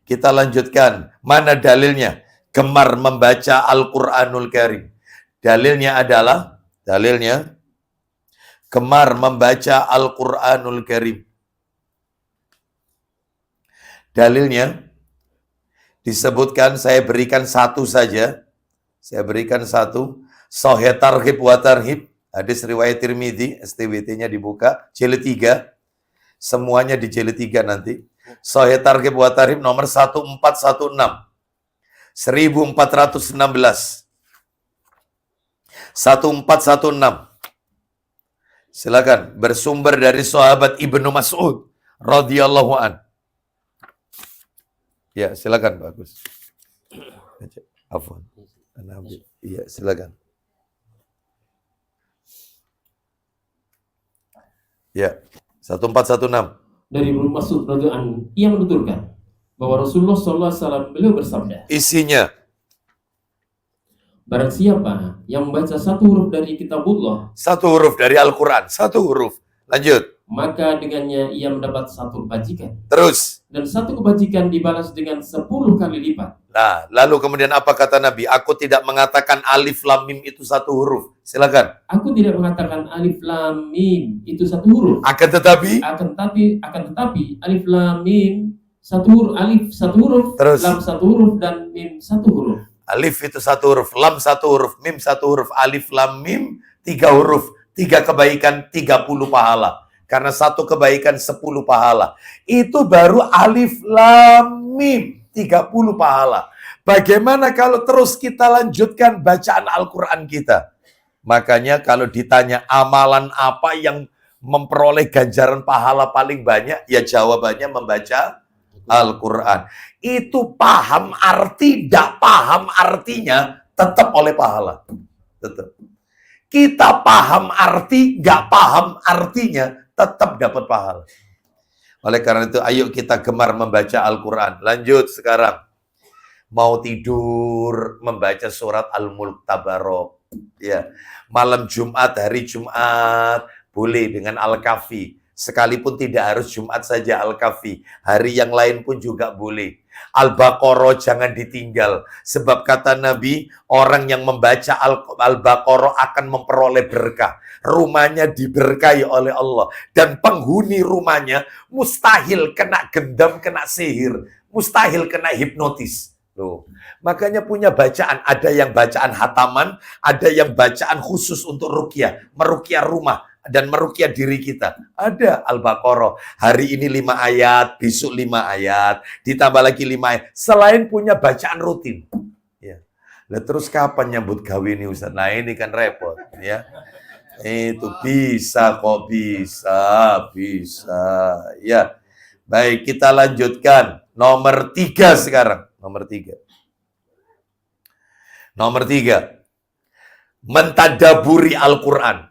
Kita lanjutkan. Mana dalilnya? Gemar membaca Al-Quranul Karim. Dalilnya gemar membaca Al-Quranul Karim. Dalilnya disebutkan, saya berikan 1 saja. Sahih Targhib wa Tarhib, hadis riwayat Tirmidzi, STWT-nya dibuka, jilid 3. Semuanya di jilid 3 nanti. Sahih Targhib wa Tarhib nomor 1416. 1416. 1416. Silakan, bersumber dari sahabat Ibnu Mas'ud radhiyallahu an. Ya, silakan bagus. Afwan. Iya, silakan. Ya, 1416. Dari Ibnu Mas'ud radhiyallahu anhu, ia menuturkan bahwa Rasulullah SAW beliau bersabda, isinya, barang siapa yang membaca 1 huruf dari kitabullah, 1 huruf dari Al-Quran, 1 huruf, lanjut, maka dengannya ia mendapat 1 kebajikan. Terus. Dan 1 kebajikan dibalas dengan 10 kali lipat. Nah, lalu kemudian apa kata Nabi? Aku tidak mengatakan alif lam mim itu 1 huruf. Silakan. Aku tidak mengatakan alif lam mim itu 1 huruf. Akan tetapi alif lam mim 1 huruf, alif 1 huruf, terus, lam 1 huruf, dan mim 1 huruf. Alif itu 1 huruf, lam 1 huruf, mim 1 huruf, alif lam mim 3 huruf, 3 kebaikan 30 pahala. Karena 1 kebaikan 10 pahala. Itu baru alif lam mim 30 pahala. Bagaimana kalau terus kita lanjutkan bacaan Al-Quran kita? Makanya kalau ditanya amalan apa yang memperoleh ganjaran pahala paling banyak, ya jawabannya membaca Al-Quran. Itu paham arti, tidak paham artinya, tetap oleh pahala. Tetap. Kita paham arti, nggak paham artinya, tetap dapat pahala. Oleh karena itu, ayo kita gemar membaca Al-Quran. Lanjut sekarang. Mau tidur, membaca surat Al-Mulk Tabarok. Ya. Malam Jumat, hari Jumat, boleh dengan Al-Kahfi. Sekalipun tidak harus Jumat saja Al-Kahfi. Hari yang lain pun juga boleh. Al-Baqarah jangan ditinggal. Sebab kata Nabi, orang yang membaca Al-Baqarah akan memperoleh berkah. Rumahnya diberkahi oleh Allah. Dan penghuni rumahnya mustahil kena gendam, kena sihir. Mustahil kena hipnotis. Loh. Makanya punya bacaan. Ada yang bacaan hataman, ada yang bacaan khusus untuk ruqyah. Meruqyah rumah dan meruqyah diri kita. Ada Al-Baqarah. Hari ini 5 ayat, besok 5 ayat, ditambah lagi 5 ayat. Selain punya bacaan rutin. Ya. Lah terus kapan nyambut gawe ini Ustaz? Nah ini kan repot. Ya. Itu bisa kok, bisa. Ya, baik, kita lanjutkan. Nomor 3 sekarang. Nomor 3. Mentadaburi Al-Quran.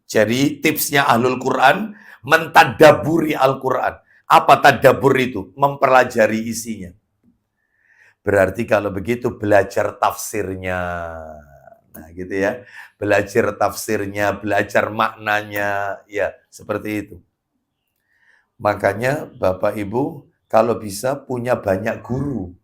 Jadi tipsnya Ahlul Quran, mentadaburi Al-Quran. Apa tadabur itu? Mempelajari isinya. Berarti kalau begitu belajar tafsirnya. Nah gitu ya. Belajar tafsirnya, belajar maknanya. Ya, seperti itu. Makanya Bapak Ibu kalau bisa punya banyak guru.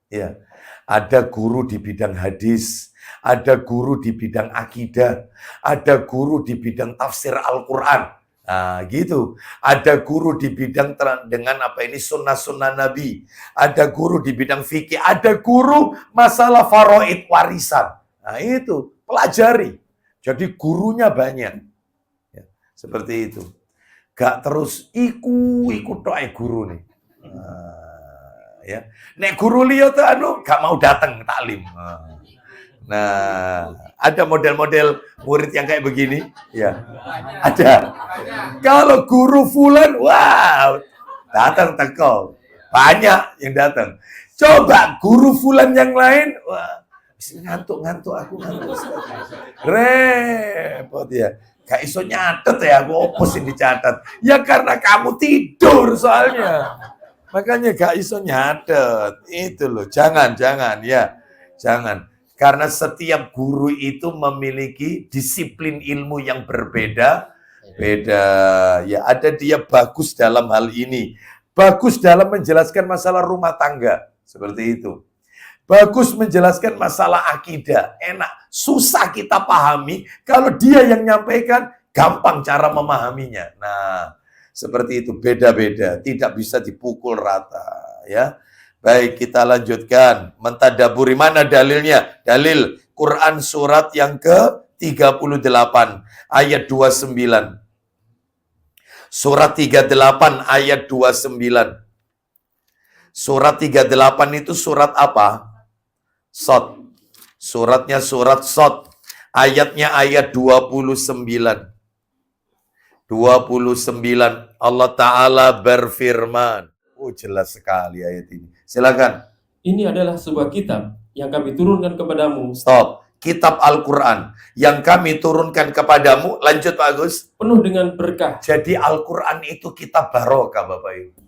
Ya. Ada guru di bidang hadis, ada guru di bidang akidah, ada guru di bidang tafsir Al-Quran. Nah, gitu. Ada guru di bidang dengan sunnah-sunnah Nabi. Ada guru di bidang fikih. Ada guru masalah faraid warisan. Nah, itu. Pelajari. Jadi gurunya banyak. Ya, seperti itu. Gak terus ikut doa guru nih. Ya. Nek guru liya tuh gak mau datang taklim. Nah, ada model-model murid yang kayak begini? Ya, ada. Kalau guru fulan, wow, datang teko. Banyak yang datang. Coba guru fulan yang lain, wah, ngantuk aku ngantuk. Repot ya. Gak iso nyatet ya, aku opus yang dicatat. Ya karena kamu tidur soalnya. Makanya gak iso nyatet. Itu loh, jangan ya. Jangan. Karena setiap guru itu memiliki disiplin ilmu yang berbeda. Ya, ada dia bagus dalam hal ini. Bagus dalam menjelaskan masalah rumah tangga. Seperti itu. Bagus menjelaskan masalah akidah. Enak. Susah kita pahami. Kalau dia yang nyampaikan, gampang cara memahaminya. Nah, seperti itu. Beda-beda. Tidak bisa dipukul rata. Ya. Baik, kita lanjutkan. Mentadaburi, mana dalilnya? Dalil Quran surat yang ke-38 ayat 29. Surat 38 ayat 29. Surat 38 itu surat apa? Shad. Suratnya surat Shad. Ayatnya ayat 29. 29. Allah Ta'ala berfirman. Oh, jelas sekali ayat ini. Silakan. Ini adalah sebuah kitab yang kami turunkan kepadamu. Stop. Kitab Al-Quran yang kami turunkan kepadamu. Lanjut Pak Agus. Penuh dengan berkah. Jadi Al-Quran itu kitab barokah Bapak Ibu.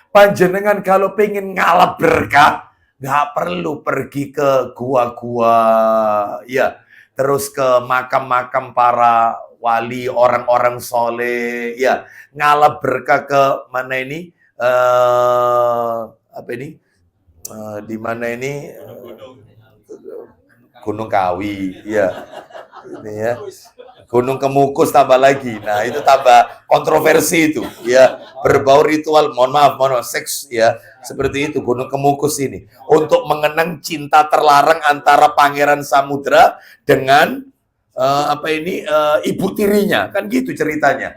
Panjenengan kalau pengen ngalap berkah, nggak perlu pergi ke gua-gua, ya, terus ke makam-makam para wali, orang-orang soleh, ya, ngalap berkah ke mana ini? Di mana ini? Gunung Kawi, ya. Ini ya. Gunung Kemukus tambah lagi. Nah, itu tambah kontroversi itu, ya. Berbau ritual, mohon maaf, seks, ya. Seperti itu Gunung Kemukus ini. Untuk mengenang cinta terlarang antara Pangeran Samudra dengan ibu tirinya. Kan gitu ceritanya.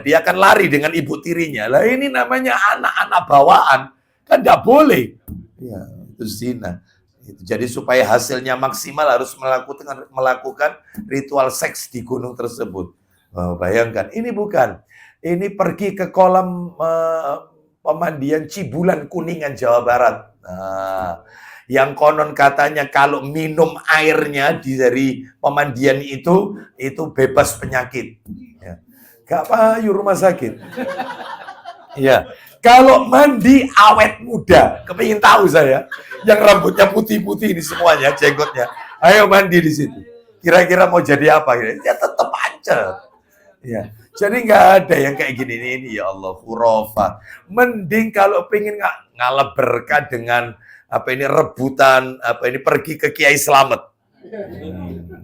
Dia akan lari dengan ibu tirinya. Lah ini namanya anak-anak bawaan. Kan nggak boleh. Ya, itu zina. Jadi supaya hasilnya maksimal harus melakukan ritual seks di gunung tersebut. Bayangkan, ini bukan. Ini pergi ke kolam pemandian Cibulan Kuningan, Jawa Barat. Nah, yang konon katanya kalau minum airnya dari pemandian itu bebas penyakit. Ya. Gak payu rumah sakit. Ya, kalau mandi awet muda, kepingin tahu saya, yang rambutnya putih-putih ini semuanya, jenggotnya, ayo mandi di situ. Kira-kira mau jadi apa? Ya tetap aja. Ya, jadi nggak ada yang kayak gini ini ya Allah, khurafat. Mending kalau pengen ngalap berkah dengan rebutan pergi ke Kiai Slamet.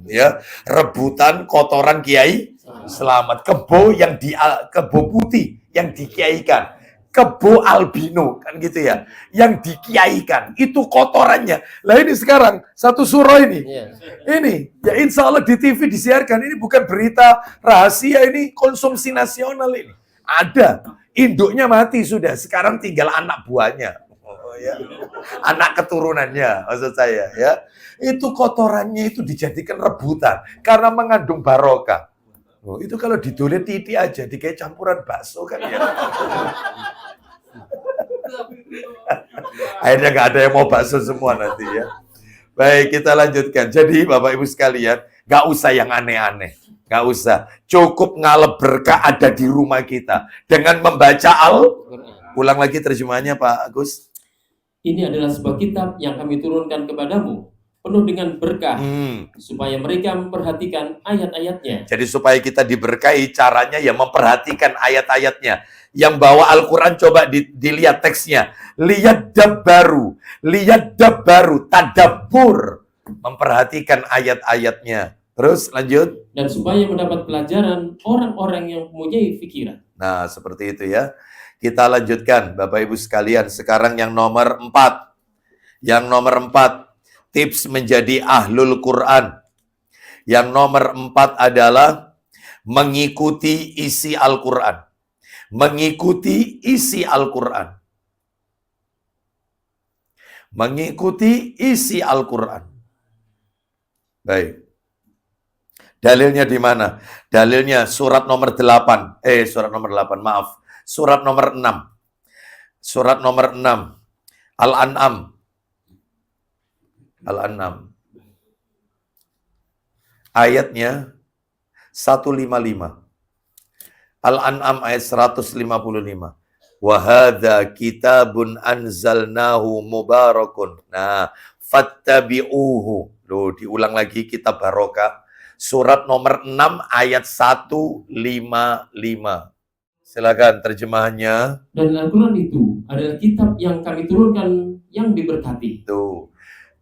Ya, rebutan kotoran Kiai Slamet, kebo putih yang dikiaikan, kebo albino kan gitu ya, yang dikiaikan itu kotorannya. Lah ini sekarang satu surah ini, ini ya insya Allah di TV disiarkan. Ini bukan berita rahasia, ini konsumsi nasional ini. Ada induknya mati sudah, sekarang tinggal anak buahnya. Ya. Anak keturunannya maksud saya ya. Itu kotorannya itu dijadikan rebutan karena mengandung barokah. Oh, itu kalau didulet titik aja, dikayak campuran bakso kan ya. Akhirnya nggak ada yang mau bakso semua nanti ya. Baik, kita lanjutkan. Jadi Bapak Ibu sekalian, nggak usah yang aneh-aneh. Nggak usah. Cukup ngalep berkah ada di rumah kita. Dengan membaca Ulang lagi terjemahannya Pak Agus. Ini adalah sebuah kitab yang kami turunkan kepadamu, penuh dengan berkah, supaya mereka memperhatikan ayat-ayatnya. Jadi supaya kita diberkahi, caranya ya memperhatikan ayat-ayatnya. Yang bawa Al-Quran coba dilihat teksnya. Lihat dab baru, tadabbur. Memperhatikan ayat-ayatnya. Terus lanjut. Dan supaya mendapat pelajaran orang-orang yang mempunyai pikiran. Nah, seperti itu ya. Kita lanjutkan, Bapak Ibu sekalian. Sekarang yang nomor 4. Yang nomor 4, tips menjadi ahlul Quran. Yang nomor 4 adalah mengikuti isi Al-Quran. Mengikuti isi Al-Quran. Mengikuti isi Al-Quran. Baik. Dalilnya di mana? Dalilnya surat nomor 8. Surat nomor 6. Surat nomor 6. Al-An'am. Al-An'am. Ayatnya 155. Al-An'am ayat 155. Wa hadza kitabun anzalnahu mubarakun. Nah, fattabi'uhu. Loh, diulang lagi kitab barokah. Surat nomor 6 ayat 155. Silakan terjemahannya. Dan Al-Quran itu adalah kitab yang kami turunkan yang diberkati. Tuh.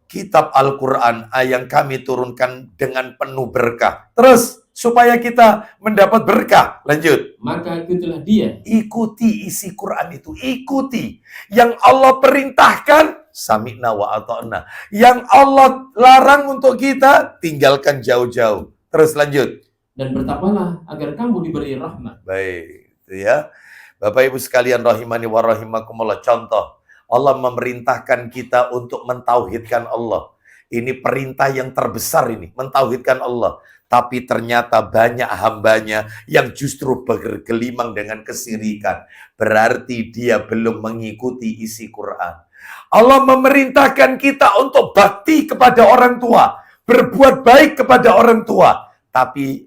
Kitab Al-Quran yang kami turunkan dengan penuh berkah. Terus, supaya kita mendapat berkah. Lanjut. Maka ikutilah dia. Ikuti isi Quran itu. Ikuti. Yang Allah perintahkan, sami'na wa ata'na. Yang Allah larang untuk kita, tinggalkan jauh-jauh. Terus lanjut. Dan bertakwalah agar kamu diberi rahmat. Baik. Itu ya. Bapak Ibu sekalian rahimani wa rahimakumullah. Contoh. Allah memerintahkan kita untuk mentauhidkan Allah. Ini perintah yang terbesar ini. Mentauhidkan Allah. Tapi ternyata banyak hambanya yang justru bergelimang dengan kesirikan. Berarti dia belum mengikuti isi Quran. Allah memerintahkan kita untuk bakti kepada orang tua. Berbuat baik kepada orang tua. Tapi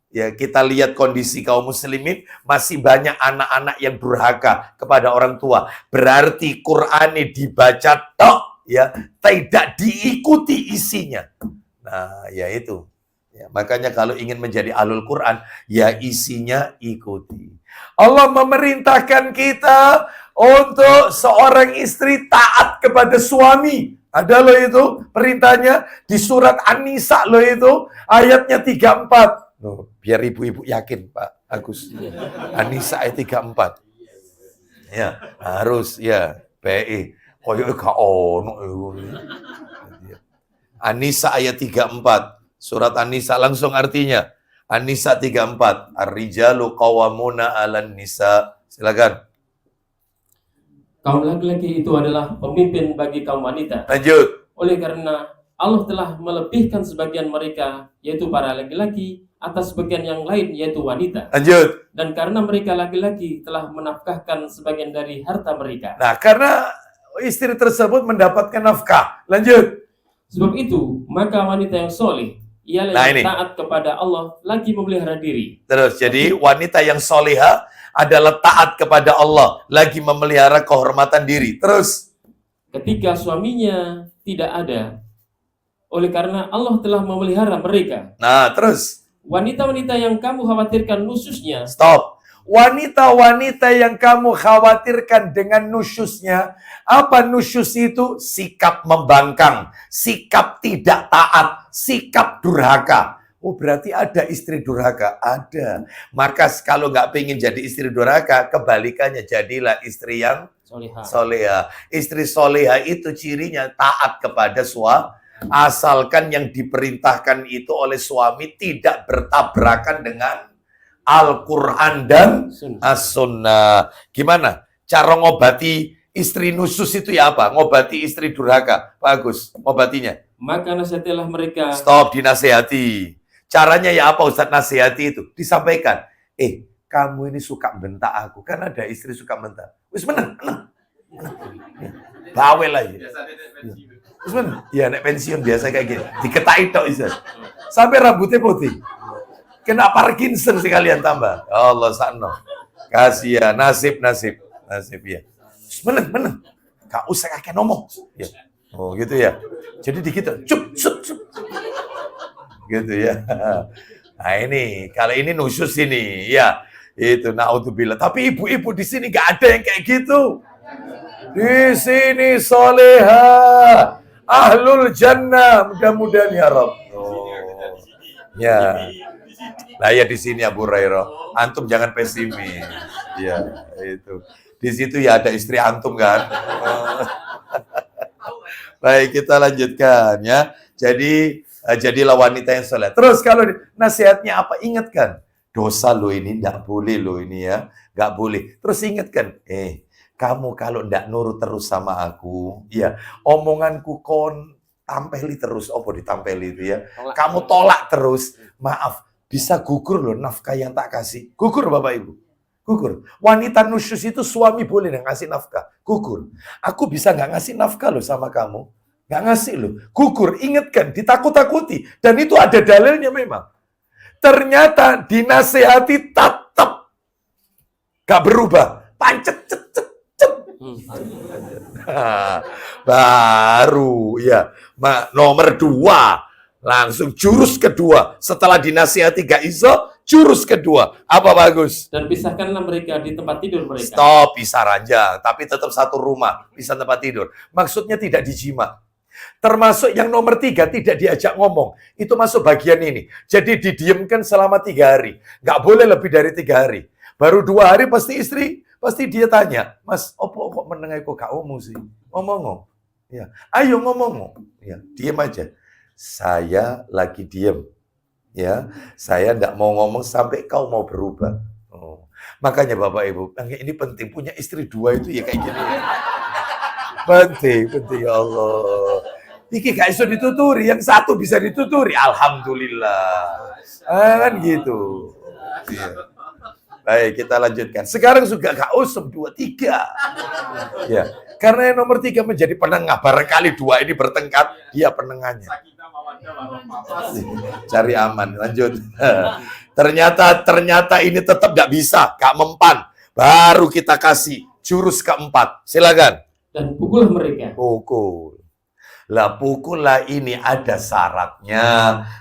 ya kita lihat kondisi kaum muslimin, masih banyak anak-anak yang durhaka kepada orang tua. Berarti Quran ini dibaca tok, ya, tidak diikuti isinya. Nah, ya itu. Ya, makanya kalau ingin menjadi ahlul Quran, ya isinya ikuti. Allah memerintahkan kita untuk seorang istri taat kepada suami. Ada loh itu perintahnya di surat An-Nisa loh itu ayatnya 34. Loh, biar ibu-ibu yakin Pak Agus. An-Nisa ayat 34. Ya, harus ya, PE. Koyo gak ono. An-Nisa ayat 34. Surat An-Nisa langsung artinya. An-Nisa 34. Ar-rijalu qawwamuna 'alan nisa. Silakan. Kaum laki-laki itu adalah pemimpin bagi kaum wanita. Lanjut. Oleh karena Allah telah melebihkan sebagian mereka, yaitu para laki-laki, atas sebagian yang lain, yaitu wanita. Lanjut. Dan karena mereka laki-laki telah menafkahkan sebagian dari harta mereka. Nah, karena istri tersebut mendapatkan nafkah. Lanjut. Sebab itu, maka wanita yang soleh, ialah Nah, yang ini. taat kepada Allah, lagi memelihara diri. Terus, jadi wanita yang soleha adalah taat kepada Allah, lagi memelihara kehormatan diri. Terus, Ketika suaminya tidak ada, oleh karena Allah telah memelihara mereka. nah terus, Wanita-wanita yang kamu khawatirkan nususnya, stop. Wanita-wanita yang kamu khawatirkan dengan nusyusnya, apa nusyus itu? Sikap membangkang, sikap tidak taat, sikap durhaka. Oh, berarti ada istri durhaka? Ada. Maka kalau nggak pengen jadi istri durhaka, kebalikannya, jadilah istri yang solehah. soleha. Istri soleha itu cirinya taat kepada suami. Asalkan yang diperintahkan itu oleh suami tidak bertabrakan dengan Al-Quran dan As-Sunnah. Gimana? Cara ngobati istri nusus itu ya apa? Ngobati istri durhaka. Pak Agus, ngobatinya. Maka nasihatilah mereka. Stop, dinasehati. Caranya ya apa Ustaz nasihati itu? Disampaikan. Kamu ini suka bentak aku. Kan ada istri suka bentak. Wis menang. Bawel aja. Wis menang. Ya nek pensiun biasa kayak gitu. Diketai tok Ustaz. Sampai rambutnya putih. Kena Parkinson sekalian tambah. Allah sakno. Kasihan, nasib ya. Menang. Gak usah kakek ngomong. Ya. Oh gitu ya. Jadi dikit, cup. Gitu ya. Nah ini, kalau ini nusus ini, ya itu naudzubillah. Tapi ibu-ibu di sini gak ada yang kayak gitu. Di sini soleha, ahlul jannah, mudah-mudahan ya Rabb. Ya. Lah ya di sini Abu Hurairah. Antum jangan pesimis. Ya, itu. Di situ ya ada istri antum kan. Baik, kita lanjutkan ya. Jadi jadilah wanita yang soleh. Terus kalau nasihatnya apa? Ingatkan. Dosa lo ini, enggak boleh lo ini ya. Enggak boleh. Terus ingatkan. Kamu kalau enggak nurut terus sama aku, ya omonganku kon tampeli terus. Apa ditampeli itu ya? Kamu tolak terus. Maaf, bisa gugur loh nafkah yang tak kasih. Gugur Bapak Ibu. Gugur. Wanita nusyus itu suami boleh ngasih nafkah. Gugur. Aku bisa nggak ngasih nafkah loh sama kamu. Nggak ngasih loh. Gugur. Ingatkan. Ditakut-takuti. Dan itu ada dalilnya memang. Ternyata dinasehati tetap nggak berubah. Pancet. Baru. Ya. Nomor 2. Langsung jurus kedua. Setelah dinasihati gak iso, jurus kedua. Apa bagus? Dan pisahkanlah mereka di tempat tidur mereka. Stop, pisah ranjang. Tapi tetap satu rumah. Pisah tempat tidur. Maksudnya tidak dijima. Termasuk yang nomor 3, tidak diajak ngomong. Itu masuk bagian ini. Jadi didiamkan selama 3 hari. Gak boleh lebih dari 3 hari. Baru 2 hari pasti dia tanya. Mas, opo kok menengah kok gak ngomong sih? Ngomong. Ya. Ayo ngomong. Ya, diam aja. Saya lagi diem, ya. Saya tidak mau ngomong sampai kau mau berubah. Makanya Bapak Ibu, ini penting punya istri 2 itu ya kayak gini. Penting ya Allah. Iki gak iso dituturi, yang 1 bisa dituturi. Alhamdulillah. Kan gitu. Ya. Baik, kita lanjutkan. Sekarang juga gak usum 2, 3. Ya, karena yang nomor 3 menjadi penengah. Barangkali 2 ini bertengkar, dia penengahnya. Cari aman, lanjut. Ternyata ini tetap gak bisa, gak mempan. Baru kita kasih jurus keempat. Silakan. Dan pukullah mereka. Pukul. Pukul ini ada syaratnya.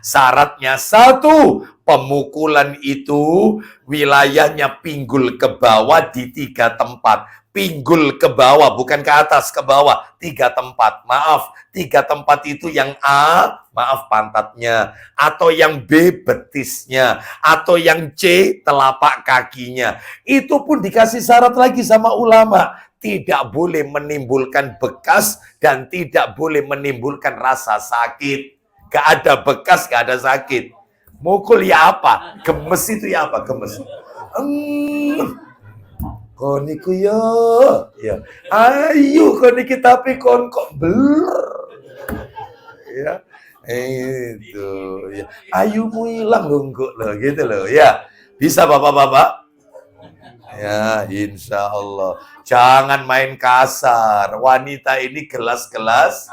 Syaratnya 1, pemukulan itu wilayahnya pinggul ke bawah di 3 tempat. Pinggul ke bawah, bukan ke atas, ke bawah. 3 tempat. Maaf, 3 tempat itu yang A, maaf pantatnya. Atau yang B, betisnya. Atau yang C, telapak kakinya. Itu pun dikasih syarat lagi sama ulama. Tidak boleh menimbulkan bekas dan tidak boleh menimbulkan rasa sakit. Gak ada bekas, gak ada sakit. Mukul ya apa? Gemes itu ya apa? Gemes. Koniku ya. Ayo koniki tapi kon kok blur. Ya. Itu ya. Ayumu hilang loh gitu loh ya. Bisa Bapak-bapak? Ya, insya Allah. Jangan main kasar. Wanita ini gelas-gelas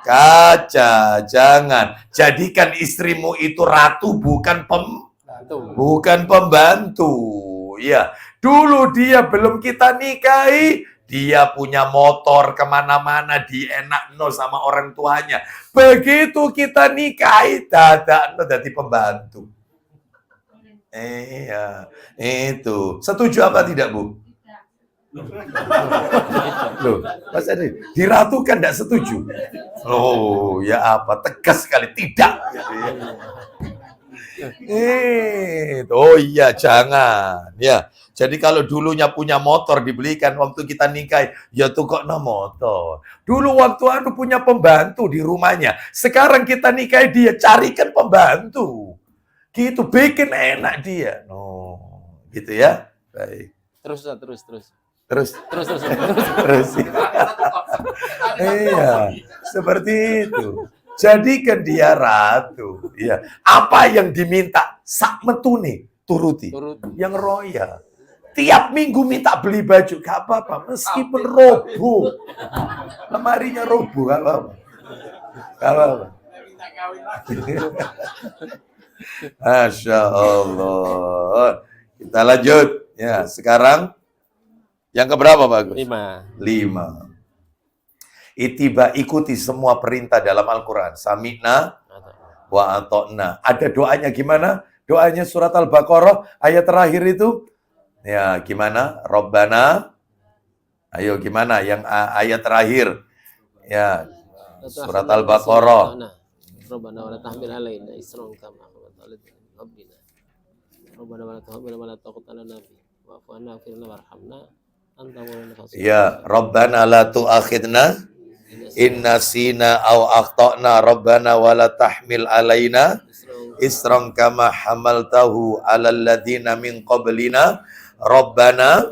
kaca. Jangan. Jadikan istrimu itu ratu, bukan pembantu. Ya, dulu dia belum kita nikahi. Dia punya motor kemana-mana, dienakno sama orang tuanya. Begitu kita nikahi, dadakno jadi pembantu. Iya, itu. Setuju apa tidak, Bu? Loh, Mas Adi, diratukan tidak setuju? Oh, ya apa? Tegas sekali, tidak. Oh iya, jangan. Ya, jadi kalau dulunya punya motor dibelikan waktu kita nikah, ya tuh kok no motor. Dulu waktu anu punya pembantu di rumahnya, sekarang kita nikah dia carikan pembantu. Gitu, bikin enak dia. Gitu ya. Baik. Terus. Iya, seperti itu. Jadikan dia ratu. Ya. Apa yang diminta sak metune turuti. Yang royal. Tiap minggu minta beli baju, gak apa-apa. Meskipun roboh. Lemarinya roboh, gak apa-apa. Gak apa-apa. Masya Allah. Kita lanjut. Ya, sekarang yang keberapa Pak Agus? 5. Ikuti semua perintah dalam Al-Quran. Sami'na wa atokna. Ada doanya gimana? Doanya surat Al-Baqarah ayat terakhir itu. Ya, gimana? Rabbana. Ayo gimana? Yang ayat terakhir. Ya, surat Al-Baqarah. Rabbana wa la tahmil alaina isran kama hamaltahu ala qablina. Rabbana wa la tahmil ma la taqata lana bi. Wa'fu 'anna waghfir lana warhamna anta maulana fansur. Ya, Rabbana la tu'akhidna in nasina aw akhtana. Rabbana wa la tahmil alaina isran kama hamaltahu 'alal ladzina min qablina. Rabbana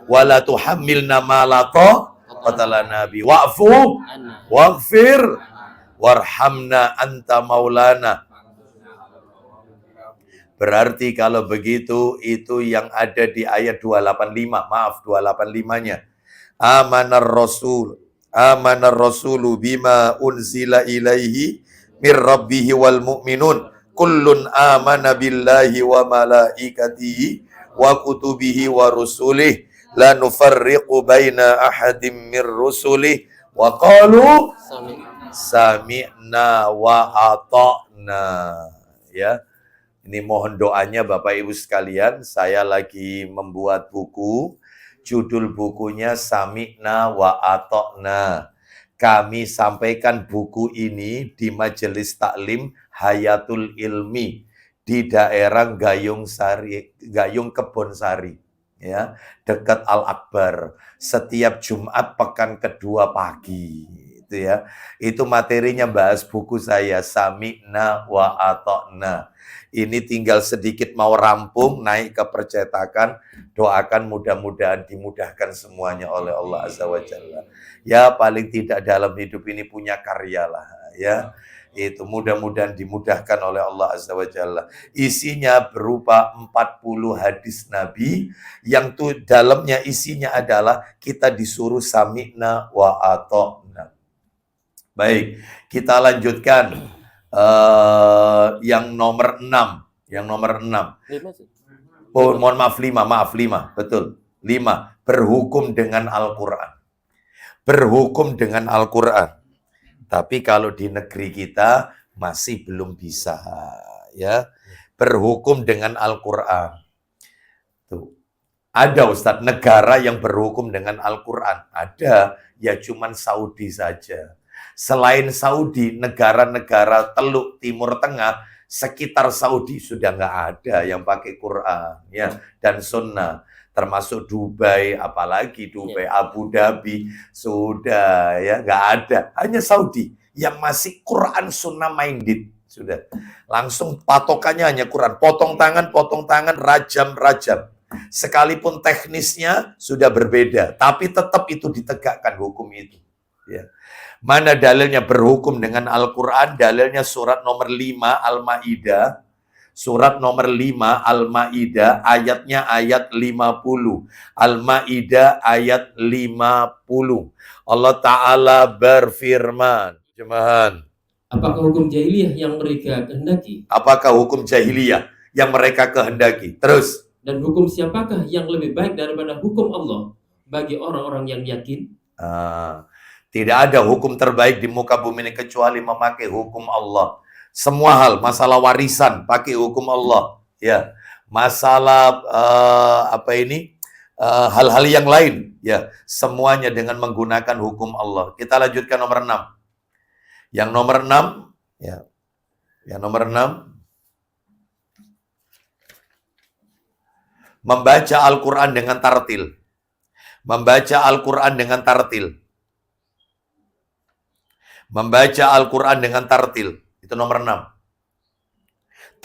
wa la tuhammilna ma la taqata lana bi. Wa'fu waghfir warhamna anta maulana. Berarti kalau begitu itu yang ada di ayat 285. Maaf 285-nya. Amanar rasulu bima unzila ilaihi mir rabbihi wal mu'minun kullun amana billahi wa malaikatihi wa kutubihi wa rusulih la nufarriqu baina ahadim mir rusulih wa qalu sami'na wa ata'na. Ya. Ini mohon doanya Bapak Ibu sekalian, saya lagi membuat buku, judul bukunya Sami'na wa ata'na. Kami sampaikan buku ini di Majelis Taklim Hayatul Ilmi di daerah Gayung Kebonsari, ya, dekat Al-Akbar. Setiap Jumat pekan kedua pagi, itu ya. Itu materinya bahas buku saya Sami'na wa ata'na. Ini tinggal sedikit mau rampung, naik ke percetakan. Doakan mudah-mudahan dimudahkan semuanya oleh Allah Azza wa Jalla. Ya paling tidak dalam hidup ini punya karya lah, ya. Itu mudah-mudahan dimudahkan oleh Allah Azza wa Jalla. Isinya berupa 40 hadis Nabi yang tuh dalamnya isinya adalah kita disuruh sami'na wa ata'na. Baik, kita lanjutkan yang nomor 6. Yang nomor 6. Oh, mohon maaf 5, betul. 5, berhukum dengan Al-Qur'an. Berhukum dengan Al-Qur'an. Tapi kalau di negeri kita masih belum bisa, ya. Berhukum dengan Al-Qur'an. Tuh. Ada Ustadz negara yang berhukum dengan Al-Qur'an. Ada, ya cuman Saudi saja. Selain Saudi, negara-negara Teluk Timur Tengah sekitar Saudi sudah nggak ada yang pakai Quran, ya, dan Sunnah. Termasuk Dubai, apalagi Dubai, Abu Dhabi, sudah ya nggak ada. Hanya Saudi yang masih Quran Sunnah minded, sudah. Langsung patokannya hanya Quran, potong tangan, rajam. Sekalipun teknisnya sudah berbeda, tapi tetap itu ditegakkan hukum itu. Ya. Mana dalilnya berhukum dengan Al-Quran? Dalilnya surat nomor 5 Al-Ma'idah. Surat nomor 5 Al-Ma'idah, ayatnya ayat 50. Al-Ma'idah ayat 50. Allah Ta'ala berfirman. Jemahan. Apakah hukum jahiliyah yang mereka kehendaki? Apakah hukum jahiliyah yang mereka kehendaki? Terus. Dan hukum siapakah yang lebih baik daripada hukum Allah bagi orang-orang yang yakin? Tidak ada hukum terbaik di muka bumi ini kecuali memakai hukum Allah. Semua hal, masalah warisan pakai hukum Allah, ya. Masalah hal-hal yang lain, ya. Semuanya dengan menggunakan hukum Allah. Kita lanjutkan nomor 6. Yang nomor 6, ya. Yang nomor 6. Membaca Al-Quran dengan tartil. Membaca Al-Quran dengan tartil. Membaca Al-Quran dengan tartil. Itu nomor 6.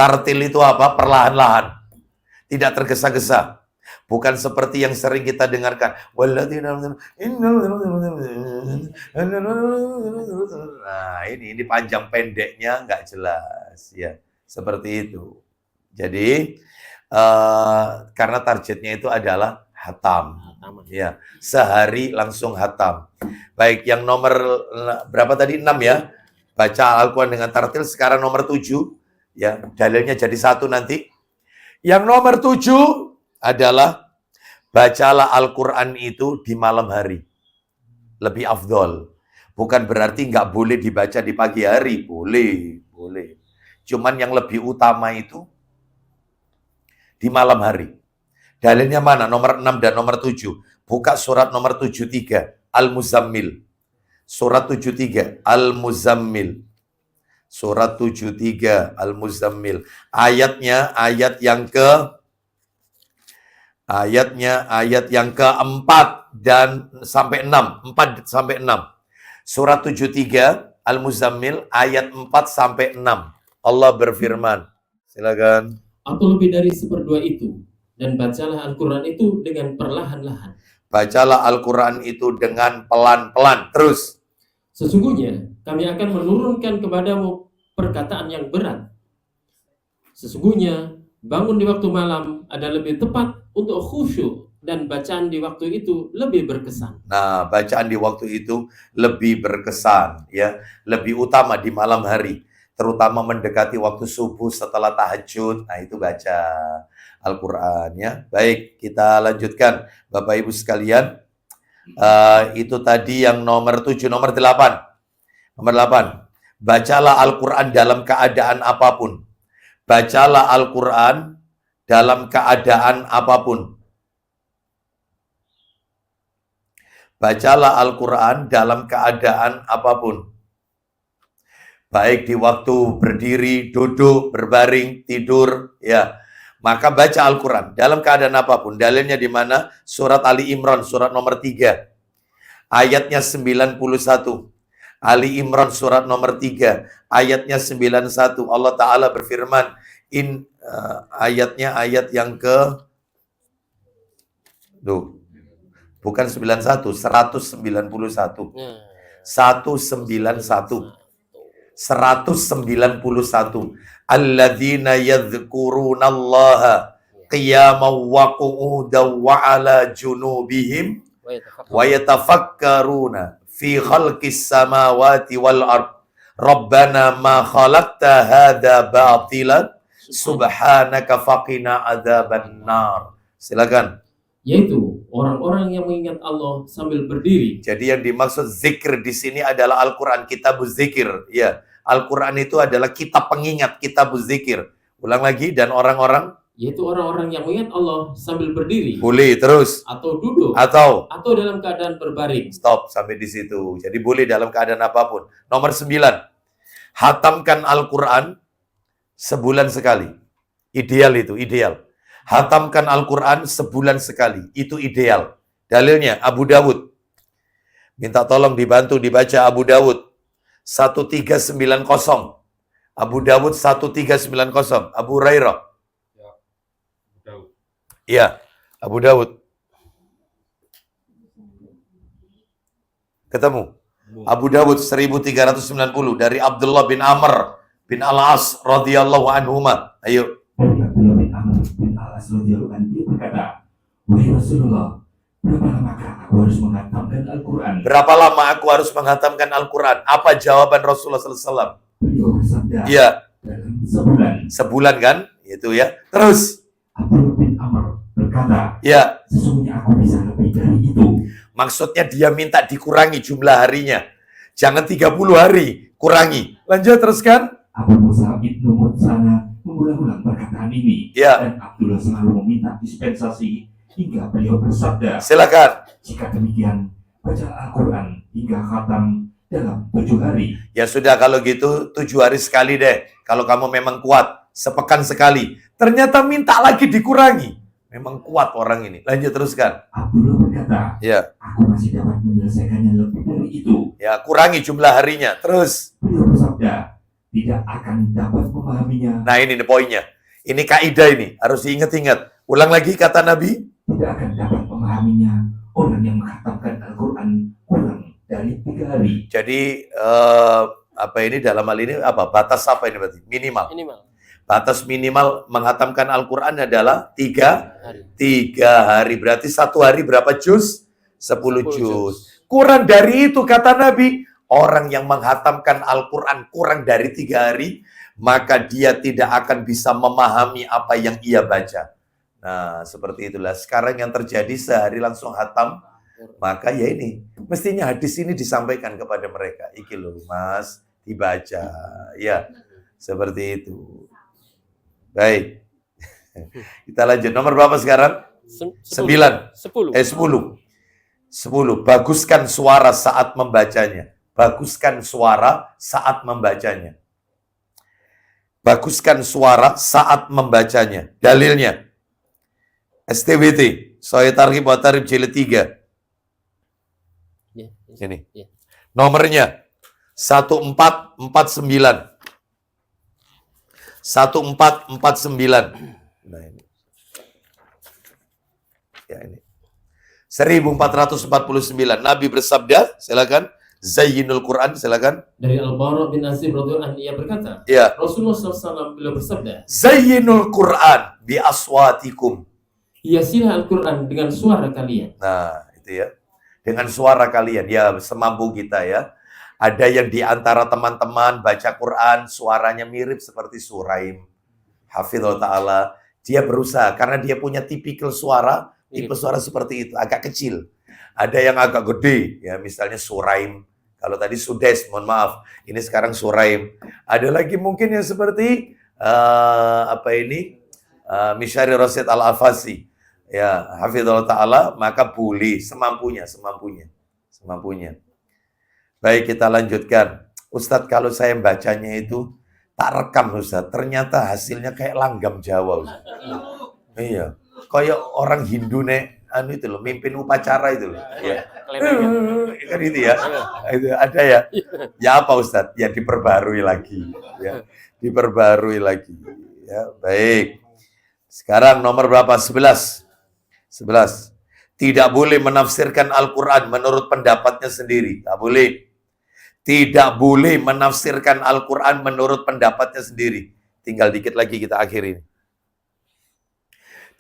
Tartil itu apa? Perlahan-lahan. Tidak tergesa-gesa. Bukan seperti yang sering kita dengarkan. Nah, ini panjang pendeknya nggak jelas ya. Seperti itu. Jadi karena targetnya itu adalah hatam. Ya, sehari langsung hatam. Baik, yang nomor berapa tadi? 6 ya. Baca Al-Quran dengan tartil, sekarang nomor 7. Ya, dalilnya jadi 1 nanti. Yang nomor 7 adalah bacalah Al-Quran itu di malam hari. Lebih afdol. Bukan berarti nggak boleh dibaca di pagi hari. Boleh, boleh. Cuman yang lebih utama itu di malam hari. Dalilnya mana? Nomor 6 dan nomor 7. Buka surat nomor 73. Al-Muzammil. Surat 73. Al-Muzammil. Surat 73. Al-Muzammil. Ayatnya ayat yang keempat dan sampai 6. 4 sampai 6. Surat 73. Al-Muzammil. Ayat 4 sampai 6. Allah berfirman. Silakan. Atau lebih dari seperempat itu. Dan bacalah Al-Quran itu dengan perlahan-lahan. Bacalah Al-Quran itu dengan pelan-pelan. Terus. Sesungguhnya kami akan menurunkan kepadamu perkataan yang berat. Sesungguhnya bangun di waktu malam ada lebih tepat untuk khusyuk. Dan bacaan di waktu itu lebih berkesan. Nah, bacaan di waktu itu lebih berkesan. Ya, lebih utama di malam hari. Terutama mendekati waktu subuh setelah tahajud. Nah, itu baca Al-Quran ya. Baik, kita lanjutkan Bapak Ibu sekalian. Itu tadi yang nomor 7, nomor 8. Nomor 8. Bacalah Al-Quran dalam keadaan apapun. Bacalah Al-Quran dalam keadaan apapun. Bacalah Al-Quran dalam keadaan apapun. Baik di waktu berdiri, duduk, berbaring, tidur, ya. Maka baca Al-Quran dalam keadaan apapun. Dalilnya di mana? Surat Ali Imran, surat nomor 3. Ayatnya 91. Ali Imran, surat nomor 3. Ayatnya 91. Allah Ta'ala berfirman. Ayatnya ayat yang bukan 91, 191. 191. 191. Alladzina yadhkurunallaha qiyaman wa qu'udan wa ala junubihim wa yatafakkaruna fi khalqis samawati wal ard. Rabbana ma khalaqta hadza batilan subhanaka faqina adzaban nar. Silakan. Yaitu orang-orang yang mengingat Allah sambil berdiri. Jadi yang dimaksud zikir di sini adalah Al-Quran, kitabuz zikir. Ya, Al-Quran itu adalah kitab pengingat, kitabuz zikir. Ulang lagi, dan orang-orang? Yaitu orang-orang yang mengingat Allah sambil berdiri. Boleh, terus. Atau duduk. Atau dalam keadaan berbaring. Stop, sampai di situ. Jadi boleh dalam keadaan apapun. Nomor 9. Hatamkan Al-Quran sebulan sekali. Ideal itu, ideal. Hatamkan Al-Quran sebulan sekali. Itu ideal. Dalilnya Abu Dawud. Minta tolong dibantu dibaca Abu Dawud. 1390. Abu Dawud 1390. Abu Hurairah. Iya, Abu Dawud. Ketemu. Abu Dawud 1390 dari Abdullah bin Amr bin Al-As radhiyallahu anhuma. Ayo. Abdullah bin Amr bin Al-As radhiyallahu anhu dia berkata, "Wahai Rasulullah, berapa lama aku harus menghatamkan Al-Quran?" Berapa lama aku harus menghatamkan Al-Quran? Apa jawaban Rasulullah SAW? Beliau bersabda, Iya. dalam sebulan. Sebulan kan? Itu ya. Terus? Abdullah bin Amr berkata, Ya. sesungguhnya aku bisa lebih dari itu. Maksudnya dia minta dikurangi jumlah harinya. Jangan 30 hari, kurangi. Lanjut teruskan. Abu Musa ibnu Mutsana mengulang-ulang perkataan ini. Ya. Dan Abdullah selalu meminta dispensasi hingga beliau bersabda, Silakan. jika demikian, baca Al-Quran hingga khatam dalam 7 hari. Ya sudah kalau gitu 7 hari sekali deh. Kalau kamu memang kuat, sepekan sekali. Ternyata minta lagi dikurangi. Memang kuat orang ini. Lanjut teruskan. Abdullah berkata, Ya. aku masih dapat menyelesaikannya lebih dari itu. Ya, kurangi jumlah harinya. Terus. Beliau bersabda, tidak akan dapat memahaminya. Nah ini nih poinnya. Ini kaidah ini. Harus diingat-ingat. Ulang lagi kata Nabi. tidak akan dapat memahaminya orang yang menghatamkan Al-Quran kurang dari 3 hari. Jadi apa ini dalam hal ini apa? Batas apa ini berarti? Minimal. Minimal Batas minimal menghatamkan Al-Quran adalah 3 hari. 3 hari. Berarti 1 hari berapa juz? 10 10 juz. Kurang dari itu kata Nabi, orang yang menghatamkan Al-Quran kurang dari 3 hari, maka dia tidak akan bisa memahami apa yang ia baca. Nah, seperti itulah. Sekarang yang terjadi sehari langsung hatam, maka ya ini. Mestinya hadis ini disampaikan kepada mereka. Iki loh mas, dibaca. Ya, seperti itu. Baik. Kita lanjut. Nomor berapa sekarang? 9. 10. 10. Baguskan suara saat membacanya. Baguskan suara saat membacanya. Baguskan suara saat membacanya. Dalilnya. STWT. Sahih Targhib wa Tarhib jilid 3. Ya, Ini. ya. Nomornya 1449. 1449. Nah ini. Ya ini. 1449. Nabi bersabda, silakan. Zayyinul Quran, silakan. Dari Al-Bara bin Azib radhiyallahu anhu ia berkata, Ya. Rasulullah SAW beliau bersabda, Zayyinul Quran bi aswatikum. hiasilah Al-Quran dengan suara kalian. Nah, itu ya. Dengan suara kalian, ya semampu kita ya. Ada yang di antara teman-teman baca Quran, suaranya mirip seperti Suraim. Hafizul Ta'ala. Dia berusaha, karena dia punya tipikal suara, tipe suara seperti itu, agak kecil. Ada yang agak gede, ya misalnya Suraim. Kalau tadi Sudes, mohon maaf. Ini sekarang Suraim. Ada lagi mungkin yang seperti, Misyari Rasid Al-Afasi. Ya, Hafizul Ta'ala, maka boleh, semampunya. Baik, kita lanjutkan. Ustadz, kalau saya bacanya itu, tak rekam Ustadz. Ternyata hasilnya kayak langgam Jawa Ustadz. Iya, kayak orang Hindu itu loh, mimpin upacara itu loh. Ya. Kan itu ya. Itu ada ya. Ya apa Ustadz? Ya diperbarui lagi. Ya, diperbarui lagi. Ya, baik. Sekarang nomor berapa? 11. Tidak boleh menafsirkan Al-Quran menurut pendapatnya sendiri. Tak boleh. Tidak boleh menafsirkan Al-Quran menurut pendapatnya sendiri. Tinggal dikit lagi kita akhiri.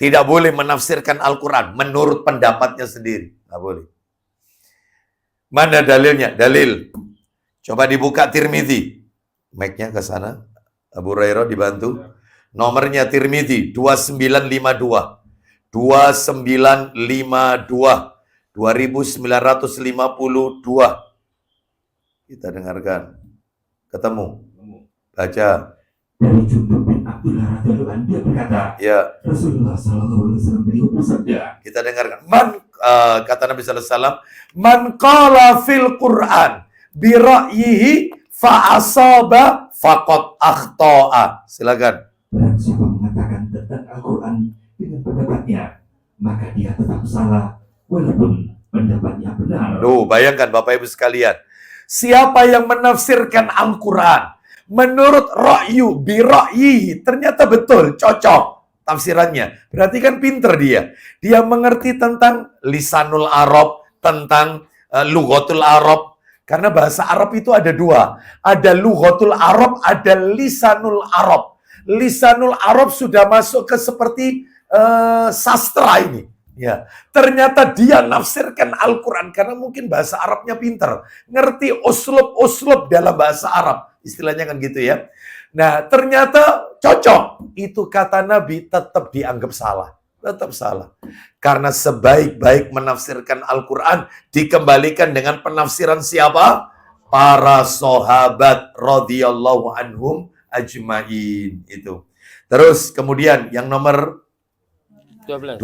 Tidak boleh menafsirkan Al-Quran menurut pendapatnya sendiri. Tak boleh. Mana dalilnya? Dalil. Coba dibuka Tirmidzi. Mic-nya ke sana. Abu Hurairah dibantu. Nomornya Tirmidzi 2952. 2952. Kita dengarkan. Ketemu. Baca. Dari Jundub bin Abdullah radhiyallahu anhu dia berkata, Ya. Rasulullah sallallahu alaihi wasallam beliau bersabda, Kita dengarkan. Kata Nabi sallallahu alaihi wasallam, man qala fil Qur'an bi ra'yihi fa asaba faqad akhta'a. Silakan. barang siapa mengatakan tentang Al-Quran dengan pendapatnya, maka dia tetap salah walaupun pendapatnya benar. Loh, bayangkan Bapak Ibu sekalian. Siapa yang menafsirkan Al-Quran menurut ra'yu bi ra'yihi, ternyata betul, cocok tafsirannya. Berarti kan pinter dia. Dia mengerti tentang lisanul Arab, tentang lughatul Arab. Karena bahasa Arab itu ada dua. Ada lughatul Arab, ada lisanul Arab. Lisanul Arab sudah masuk ke seperti sastra ini. Ya, ternyata dia nafsirkan Al-Quran karena mungkin bahasa Arabnya pinter. Ngerti uslub-uslub dalam bahasa Arab. Istilahnya kan gitu ya. Nah, ternyata cocok. Itu kata Nabi tetap dianggap salah. Tetap salah. Karena sebaik-baik menafsirkan Al-Quran dikembalikan dengan penafsiran siapa? Para sahabat radhiyallahu anhum ajmain. Itu. Terus kemudian yang nomor 12.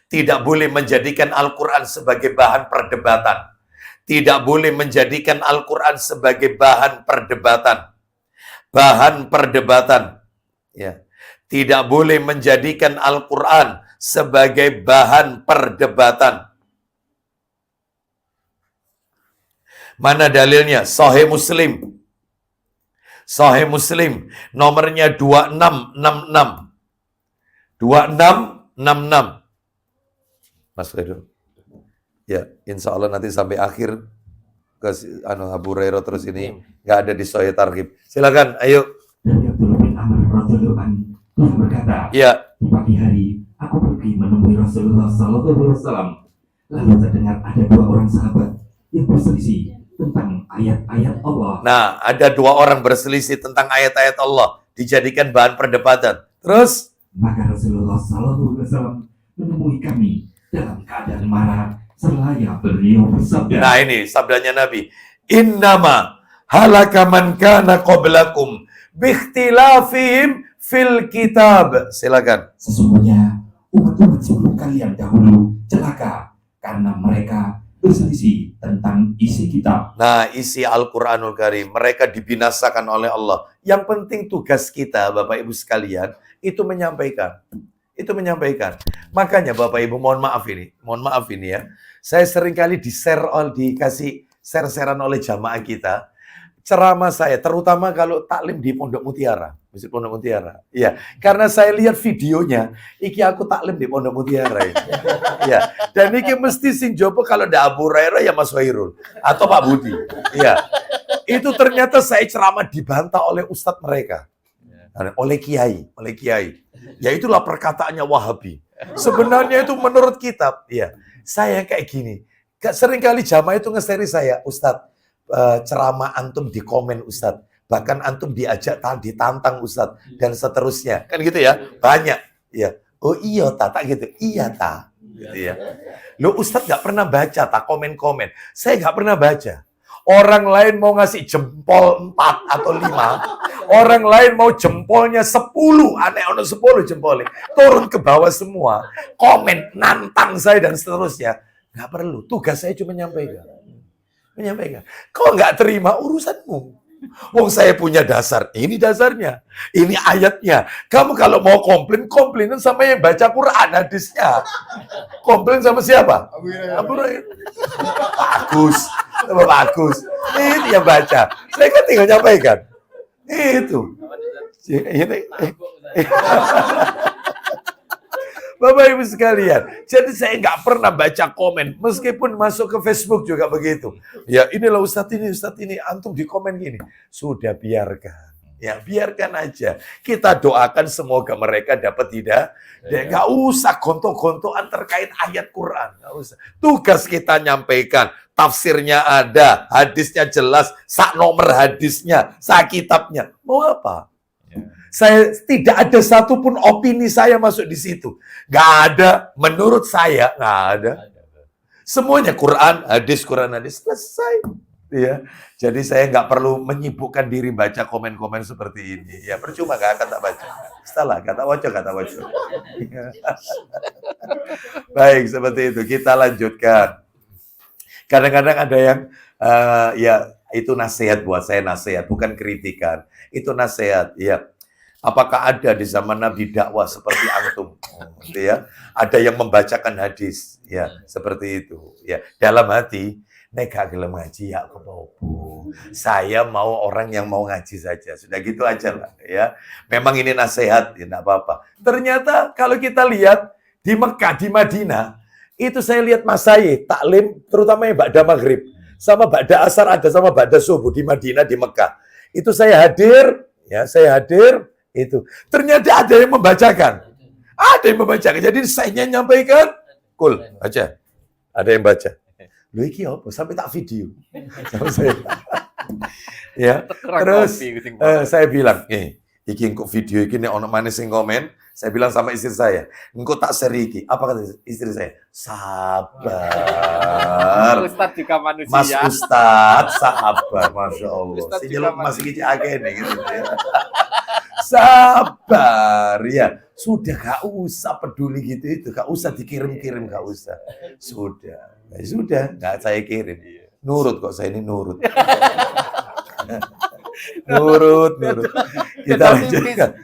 Tidak boleh menjadikan Al-Quran sebagai bahan perdebatan. Tidak boleh menjadikan Al-Quran sebagai bahan perdebatan. Bahan perdebatan. Ya. Tidak boleh menjadikan Al-Quran sebagai bahan perdebatan. Mana dalilnya? Sahih Muslim. Sahih Muslim. Nomornya 2666. 2666. Mas Khairul. Ya, insya Allah nanti sampai akhir ke Abu Hurairah terus ini nggak ada di Sahih Targhib. Silakan, ayo. Dari Abdullah bin Amr radhiyallahu anhu telah berkata, Ya. di pagi hari aku pergi menemui Rasulullah SAW. Lalu terdengar ada dua orang sahabat yang berselisih tentang ayat-ayat Allah. Nah, ada dua orang berselisih tentang ayat-ayat Allah, dijadikan bahan perdebatan. Terus, maka Rasulullah SAW menemui kami dalam keadaan marah seraya beliau bersabda. nah ini sabdanya Nabi. Innama halaka man kana qablakum biikhtilafihim fil kitab. Silakan. Sesungguhnya umat-umat sebelum kalian dahulu celaka karena mereka berselisih tentang isi kitab. Nah, isi Al-Quranul Karim. Mereka dibinasakan oleh Allah. Yang penting tugas kita, Bapak Ibu sekalian, itu menyampaikan. Itu menyampaikan. Makanya Bapak Ibu, mohon maaf ini ya. Saya seringkali dikasih share-sharean oleh jamaah kita. Ceramah saya, terutama kalau taklim di Pondok Mutiara. Masjid Pondok Mutiara. Iya, karena saya lihat videonya, iki aku taklim di Pondok Mutiara. Iya. Dan iki mesti sing jopo kalau ada Abu Hurairah ya Mas Khairul atau Pak Budi. Iya. Itu ternyata saya ceramah dibantah oleh ustadz mereka. Oleh kiai. Ya itulah perkataannya Wahabi. Sebenarnya itu menurut kitab. Ya, saya kayak gini. Seringkali jamaah itu nge-share saya, Ustadz, ceramah antum di komen Ustadz. Bahkan antum diajak ditantang Ustadz dan seterusnya. Kan gitu ya? Banyak. Ya. Oh iya tak gitu. Iya tak. Gitu ya. Lo Ustadz nggak pernah baca tak komen-komen. Saya nggak pernah baca. Orang lain mau ngasih jempol 4 atau 5. Orang lain mau jempolnya 10. Aneh, ono 10 jempolnya. Turun ke bawah semua. Komen, nantang saya dan seterusnya. Nggak perlu. Tugas saya cuma menyampaikan. Kau nggak terima urusanmu. Wong saya punya dasar. Ini dasarnya. Ini ayatnya. Kamu kalau mau komplainin sama yang baca Quran hadisnya. Komplain sama siapa? Abu Hurairah. Bagus. Ini yang baca. Saya kan tinggal nyampaikan. Itu. Ini. Bapak Ibu sekalian, jadi saya nggak pernah baca komen, meskipun masuk ke Facebook juga begitu. Ya inilah Ustadz ini, antum di komen gini. Sudah biarkan. Ya biarkan aja. Kita doakan semoga mereka dapat hidayah. Nggak usah gontok-gontokan terkait ayat Quran. Nggak usah. Tugas kita nyampaikan. Tafsirnya ada, hadisnya jelas, sak nomor hadisnya, sak kitabnya. Mau apa? Saya tidak ada satupun opini saya masuk di situ. Nggak ada. Menurut saya nggak ada. Semuanya Quran hadis, selesai. Ya, jadi saya nggak perlu menyibukkan diri baca komen-komen seperti ini. Ya percuma nggak akan tak baca. Setelah kata wajah. Baik, seperti itu. Kita lanjutkan. Kadang-kadang ada yang ya itu nasihat buat saya, nasihat bukan kritikan. Itu nasihat. Ya, apakah ada di zaman Nabi dakwah seperti antum? Gitu ya. Ada yang membacakan hadis, ya seperti itu. Ya dalam hati. Nek gak gelem ngaji ya kepopo. Saya mau orang yang mau ngaji saja. Sudah gitu aja lah ya. Memang ini nasihat, ya enggak apa-apa. Ternyata kalau kita lihat di Mekah, di Madinah, itu saya lihat Mas Sayyid taklim terutama yang ba'da maghrib sama ba'da asar ada sama ba'da subuh di Madinah, di Mekah. Itu saya hadir itu. Ternyata ada yang membacakan. Jadi saya nyampaikan, cool, baca. Ada yang baca. Loh iki apa? Sampai tak video. Sama saya. Ya. Terus saya bilang, iki engko video iki nek ono maneh sing komen, saya bilang sama istri saya, engko tak share iki. Apa kata istri saya? Sabar. Ustadz juga manusia. Mas Ustadz, sabar, Masya Allah. Si nyeluk masih kicik akeh nih gitu ya. Sabar ya. Sudah gak usah peduli gitu, gak usah dikirim-kirim, gak usah. Sudah. Ya sudah, nggak saya kirim. Nurut kok, saya ini nurut. nurut. Kita lanjutkan.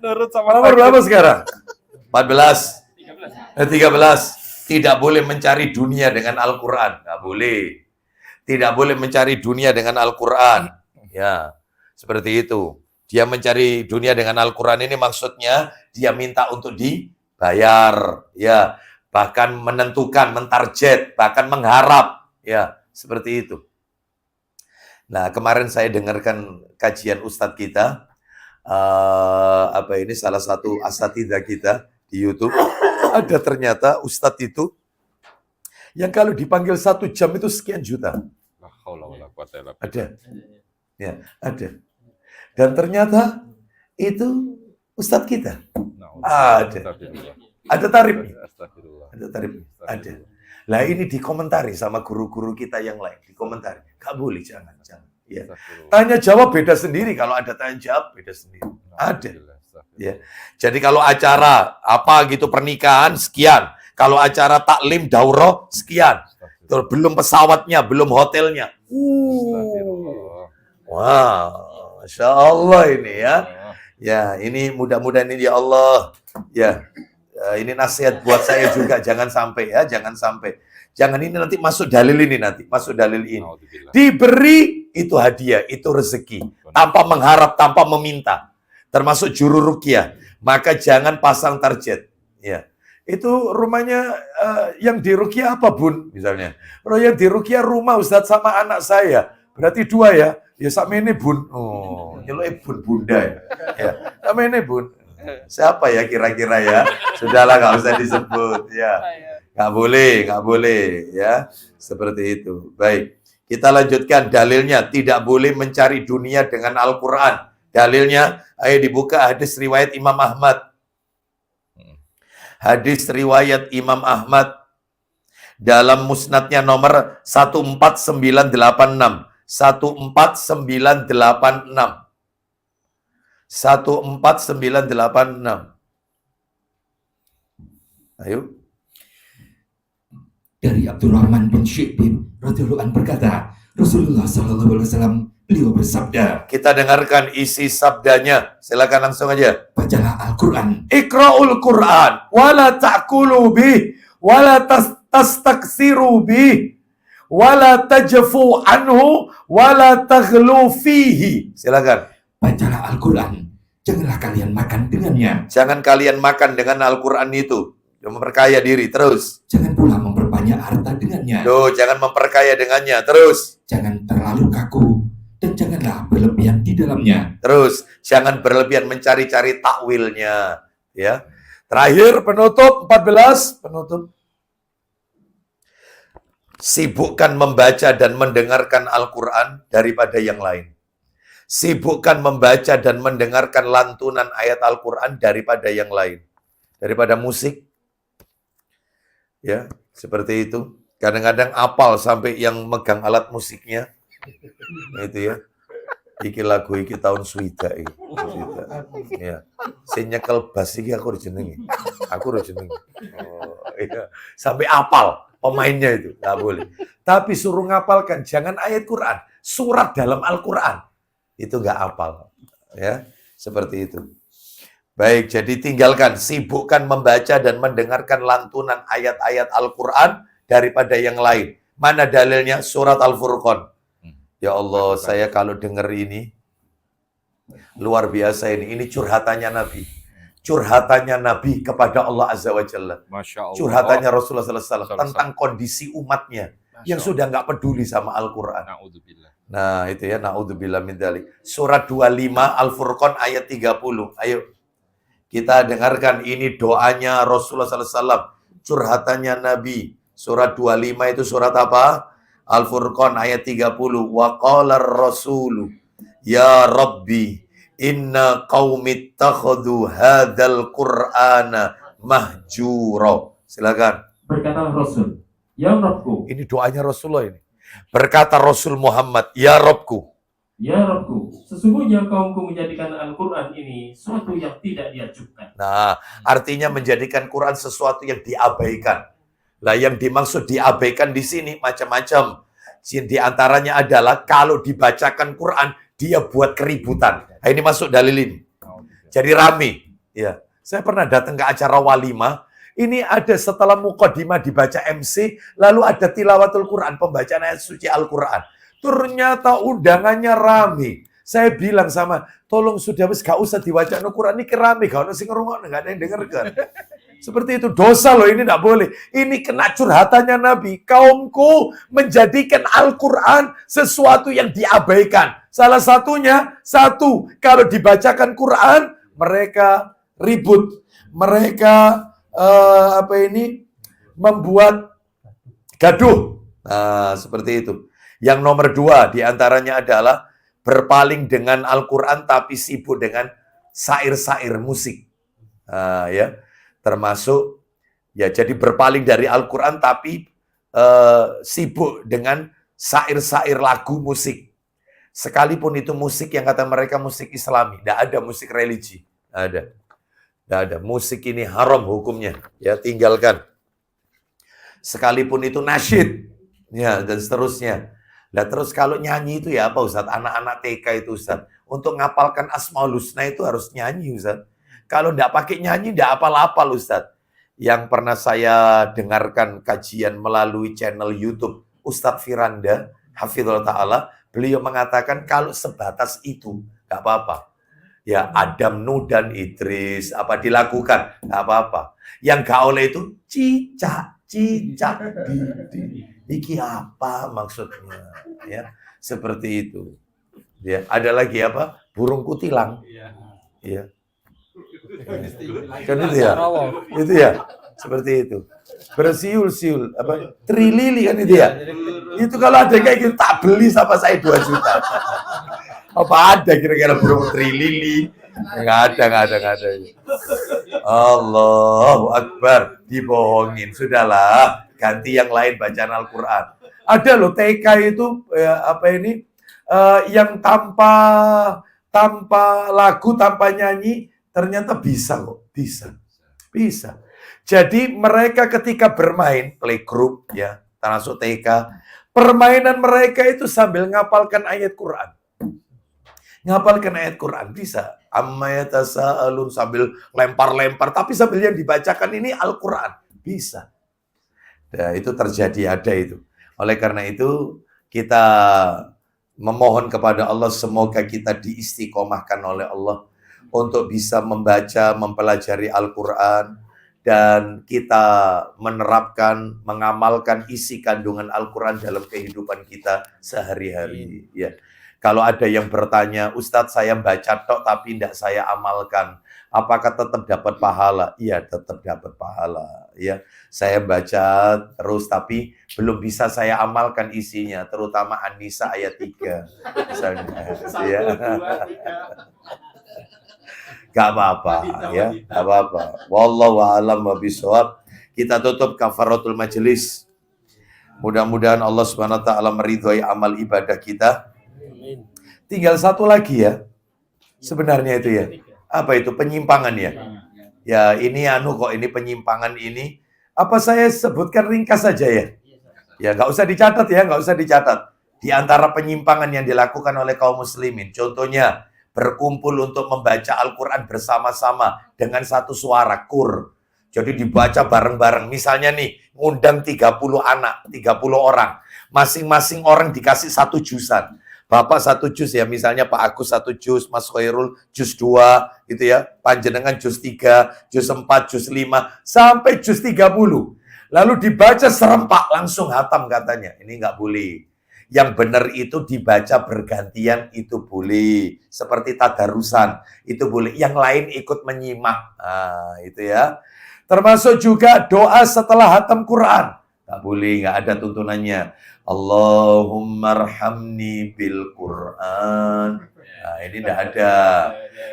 Nurut sama Nomor berapa sekarang? 13. 13. Tidak boleh mencari dunia dengan Al-Quran. Nggak boleh. Tidak boleh mencari dunia dengan Al-Quran. Ya, seperti itu. Dia mencari dunia dengan Al-Quran ini maksudnya dia minta untuk dibayar. Ya. bahkan menentukan, mentarget, bahkan mengharap, ya, seperti itu. Nah, kemarin saya dengarkan kajian Ustadz kita, salah satu asatidzah kita di YouTube, ada ternyata Ustadz itu yang kalau dipanggil 1 jam itu sekian juta. Ada, ya, ada. Dan ternyata itu Ustadz kita. Ada tarifnya. Ada tarifnya. Ada. Lah ini dikomentari sama guru-guru kita yang lain. Dikomentari. Gak boleh, jangan. Ya. Tanya jawab beda sendiri. Kalau ada tanya jawab beda sendiri. Ada. Ya. Jadi kalau acara apa gitu pernikahan sekian. Kalau acara taklim daurah sekian. Belum pesawatnya, belum hotelnya. Wow, Masya Allah ini ya. Ya, ini mudah-mudahan ini ya Allah. Ya, ini nasihat buat saya juga. Jangan sampai ya, jangan sampai. Jangan ini nanti masuk dalil ini nanti. Masuk dalil ini. Diberi itu hadiah, itu rezeki. Tanpa mengharap, tanpa meminta. Termasuk juru ruqyah. Maka jangan pasang target. Ya. Itu rumahnya yang diruqyah apa bun? Misalnya. Yang diruqyah rumah Ustadz sama anak saya. Berarti 2 ya. Ya sama ini bun. Oh, nyeluk bun bunda ya. Ya. Sama ini bun. Siapa ya kira-kira ya? Sudahlah nggak usah disebut ya. Nggak boleh ya. Seperti itu. Baik. Kita lanjutkan dalilnya. Tidak boleh mencari dunia dengan Al-Quran. Dalilnya, ayo dibuka hadis riwayat Imam Ahmad. Hadis riwayat Imam Ahmad dalam musnadnya nomor 14986. 14986. 14986. Ayo. Dari Abdurrahman bin Syibib radhiyallahu anhu berkata, Rasulullah sallallahu alaihi wasallam beliau bersabda. Kita dengarkan isi sabdanya. Silakan langsung aja. Bacalah Al-Qur'an. Iqra'ul Qur'an wala ta'kulu bih wala tastaksiru bih wala tajfu anhu wala taghlu fihi. Silakan. Bacalah Al-Qur'an. Janganlah kalian makan dengannya. Jangan kalian makan dengan Al-Qur'an itu. Memperkaya diri terus. Jangan pula memperbanyak harta dengannya. Jangan memperkaya dengannya terus. Jangan terlalu kaku dan janganlah berlebihan di dalamnya. Terus jangan berlebihan mencari-cari takwilnya, ya. Terakhir penutup 14, penutup. Sibukkan membaca dan mendengarkan Al-Qur'an daripada yang lain. Sibukkan membaca dan mendengarkan lantunan ayat Al-Qur'an daripada yang lain. Daripada musik. Ya, seperti itu. Kadang-kadang apal sampai yang megang alat musiknya. Itu ya. Iki lagu iki tahun swida iki. Ya. Sing nyekel bass iki aku jenengi. Oh, iya. Sampai apal pemainnya itu, enggak boleh. Tapi suruh ngapalkan jangan ayat Quran, surat dalam Al-Qur'an. Itu enggak apal. Ya, seperti itu. Baik, jadi tinggalkan, sibukkan membaca dan mendengarkan lantunan ayat-ayat Al-Quran daripada yang lain. Mana dalilnya? Surat Al-Furqan. Ya Allah, saya kalau dengar ini, luar biasa ini. Ini curhatannya Nabi. Curhatannya Nabi kepada Allah Azza wa Jalla. Curhatannya Rasulullah SAW tentang kondisi umatnya yang sudah nggak peduli sama Al-Quran. Nah, itu ya, na'udzubillah min dzalik. Surat 25 Al-Furqan ayat 30. Ayo. Kita dengarkan ini doanya Rasulullah SAW. Curhatannya Nabi. Surat 25 itu surat apa? Al-Furqan ayat 30. Wa qala ar-rasulu ya Rabbi inna qaumi ittakhadhu hadzal qur'ana mahjura. Silakan. Berkatalah Rasul, ya Rabbku. Ini doanya Rasulullah ini. Berkata Rasul Muhammad, ya Rabbku. Ya Rabbku, sesungguhnya kaumku menjadikan Al-Quran ini sesuatu yang tidak diajukan. Nah, artinya menjadikan Quran sesuatu yang diabaikan. Lah yang dimaksud diabaikan di sini macam-macam. Di antaranya adalah kalau dibacakan Quran, dia buat keributan. Nah, ini masuk dalil ini. Jadi rame. Ya, saya pernah datang ke acara walimah. Ini ada setelah muqaddimah dibaca MC, lalu ada tilawatul Quran, pembacaan ayat suci Al-Quran. Ternyata undangannya rame. Saya bilang sama, tolong sudah wis gak usah diwaca Al-Quran ini rame, gak ada sing ngrungokno, gak ada yang dengarkan. Seperti itu, dosa loh, ini tidak boleh. Ini kena curhatannya Nabi. Kaumku menjadikan Al-Quran sesuatu yang diabaikan. Salah satunya, kalau dibacakan Quran, mereka ribut. Mereka membuat gaduh. Nah, seperti itu. Yang nomor 2 diantaranya adalah berpaling dengan Al-Quran tapi sibuk dengan sair-sair musik. Ya, termasuk ya, jadi berpaling dari Al-Quran tapi sibuk dengan sair-sair lagu musik. Sekalipun itu musik yang kata mereka musik Islami, tidak ada musik religi, tidak ada. Musik ini haram hukumnya, ya tinggalkan. Sekalipun itu nasyid, ya dan seterusnya. Nah terus kalau nyanyi itu ya apa Ustaz? Anak-anak TK itu Ustaz, untuk ngapalkan Asmaul Husna itu harus nyanyi Ustaz. Kalau tidak pakai nyanyi, tidak apal-apal Ustaz. Yang pernah saya dengarkan kajian melalui channel YouTube Ustadz Firanda, Hafizullah Ta'ala, beliau mengatakan kalau sebatas itu, nggak apa-apa. Ya Adam, Nuh, dan Idris, apa dilakukan, nggak apa-apa. Yang nggak oleh itu, cicak, iki apa maksudnya? Ya, seperti itu. Ya, ada lagi apa? Burung kutilang. Ya. Kan itu ya? Itu ya? Seperti itu. Bersiul-siul, apa? Trilili kan itu ya? Itu kalau ada kayak gitu, tak beli sama saya 2 juta. Apa ada kira-kira burung trilili? Nggak ada. Allahu Akbar, dibohongin. Sudahlah, ganti yang lain bacaan Al-Quran. Ada loh TK itu, yang tanpa lagu, tanpa nyanyi, ternyata bisa kok, bisa. Jadi mereka ketika bermain playgroup ya, termasuk TK, permainan mereka itu sambil ngapalkan ayat Quran. Ngapalkan ayat Quran bisa. Amma yatasaalun sambil lempar-lempar, tapi sambil yang dibacakan ini Al-Quran. Bisa. Nah, itu terjadi, ada itu. Oleh karena itu kita memohon kepada Allah semoga kita diistiqomahkan oleh Allah untuk bisa membaca, mempelajari Al-Quran, dan kita menerapkan, mengamalkan isi kandungan Al-Quran dalam kehidupan kita sehari-hari. Ya. Kalau ada yang bertanya, Ustadz saya baca tok tapi tidak saya amalkan, apakah tetap dapat pahala? Iya, tetap dapat pahala. Ya, saya baca terus tapi belum bisa saya amalkan isinya, terutama An-Nisa ayat 3. Misalnya, ya. Gak apa-apa, ya, gak apa-apa. Wallahu a'lam bishawab. Kita tutup kafaratul majelis. Mudah-mudahan Allah Subhanahu wa taala meridhai amal ibadah kita. Tinggal satu lagi ya. Sebenarnya itu ya. Apa itu penyimpangan ya? Ya, ini ini penyimpangan ini. Apa saya sebutkan ringkas saja ya? Ya, nggak usah dicatat ya, nggak usah dicatat. Di antara penyimpangan yang dilakukan oleh kaum muslimin, contohnya berkumpul untuk membaca Al-Quran bersama-sama dengan satu suara, kur. Jadi dibaca bareng-bareng. Misalnya nih, ngundang 30 anak, 30 orang. Masing-masing orang dikasih 1 jusan. Bapak 1 juz ya, misalnya Pak Agus 1 juz, Mas Khairul juz 2, gitu ya. Panjenengan juz 3, juz 4, juz 5, sampai juz 30. Lalu dibaca serempak, langsung hatam katanya. Ini nggak boleh. Yang benar itu dibaca bergantian, itu boleh. Seperti tadarusan, itu boleh. Yang lain ikut menyimak. Nah, itu ya. Termasuk juga doa setelah hatam Quran. Nggak boleh, nggak ada tuntunannya. Allahumma arhamni bil Quran. Nah, ini nggak ada.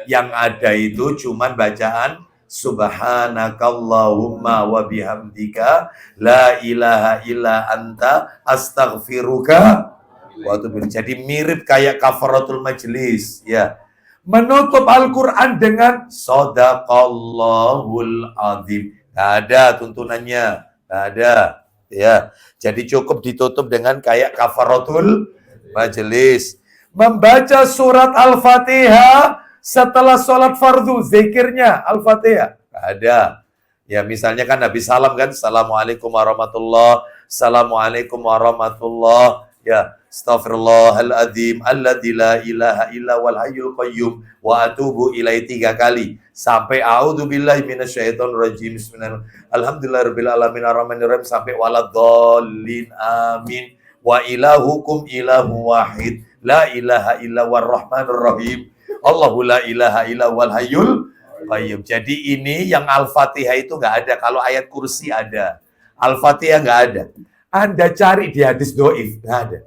Yang ada itu cuman bacaan Subhanakallahumma wa bihamdika la ilaha illa anta astaghfiruka wa atubu ilaik. Jadi mirip kayak kafaratul majelis ya. Menutup Al-Qur'an dengan shadaqallahul azim. Enggak ada tuntunannya, enggak ada ya. Jadi cukup ditutup dengan kayak kafaratul majelis. Membaca surat Al-Fatihah setelah sholat fardu, zikirnya Al-Fatihah. Ada. Ya misalnya kan habis salam kan, Assalamualaikum warahmatullahi, Assalamualaikum warahmatullahi. Ya, astaghfirullahaladzim alladzi la ilaha illa wal hayyul qayyum wa atubu ilaihi 3 kali sampai a'udzubillahi minasyaitonir rajim bismillahirrahmanirrahim alhamdulillahirabbil alamin arrahmanirrahim sampai waladdallin amin wa ilahukum ilahu wahid la ilaha illa warrahmanir rahim Allahu la ilaha illa wal hayyul qayyum. Jadi ini yang Al-Fatihah itu nggak ada, kalau ayat kursi ada, Al-Fatihah nggak ada. Anda cari di hadis doif, nggak ada.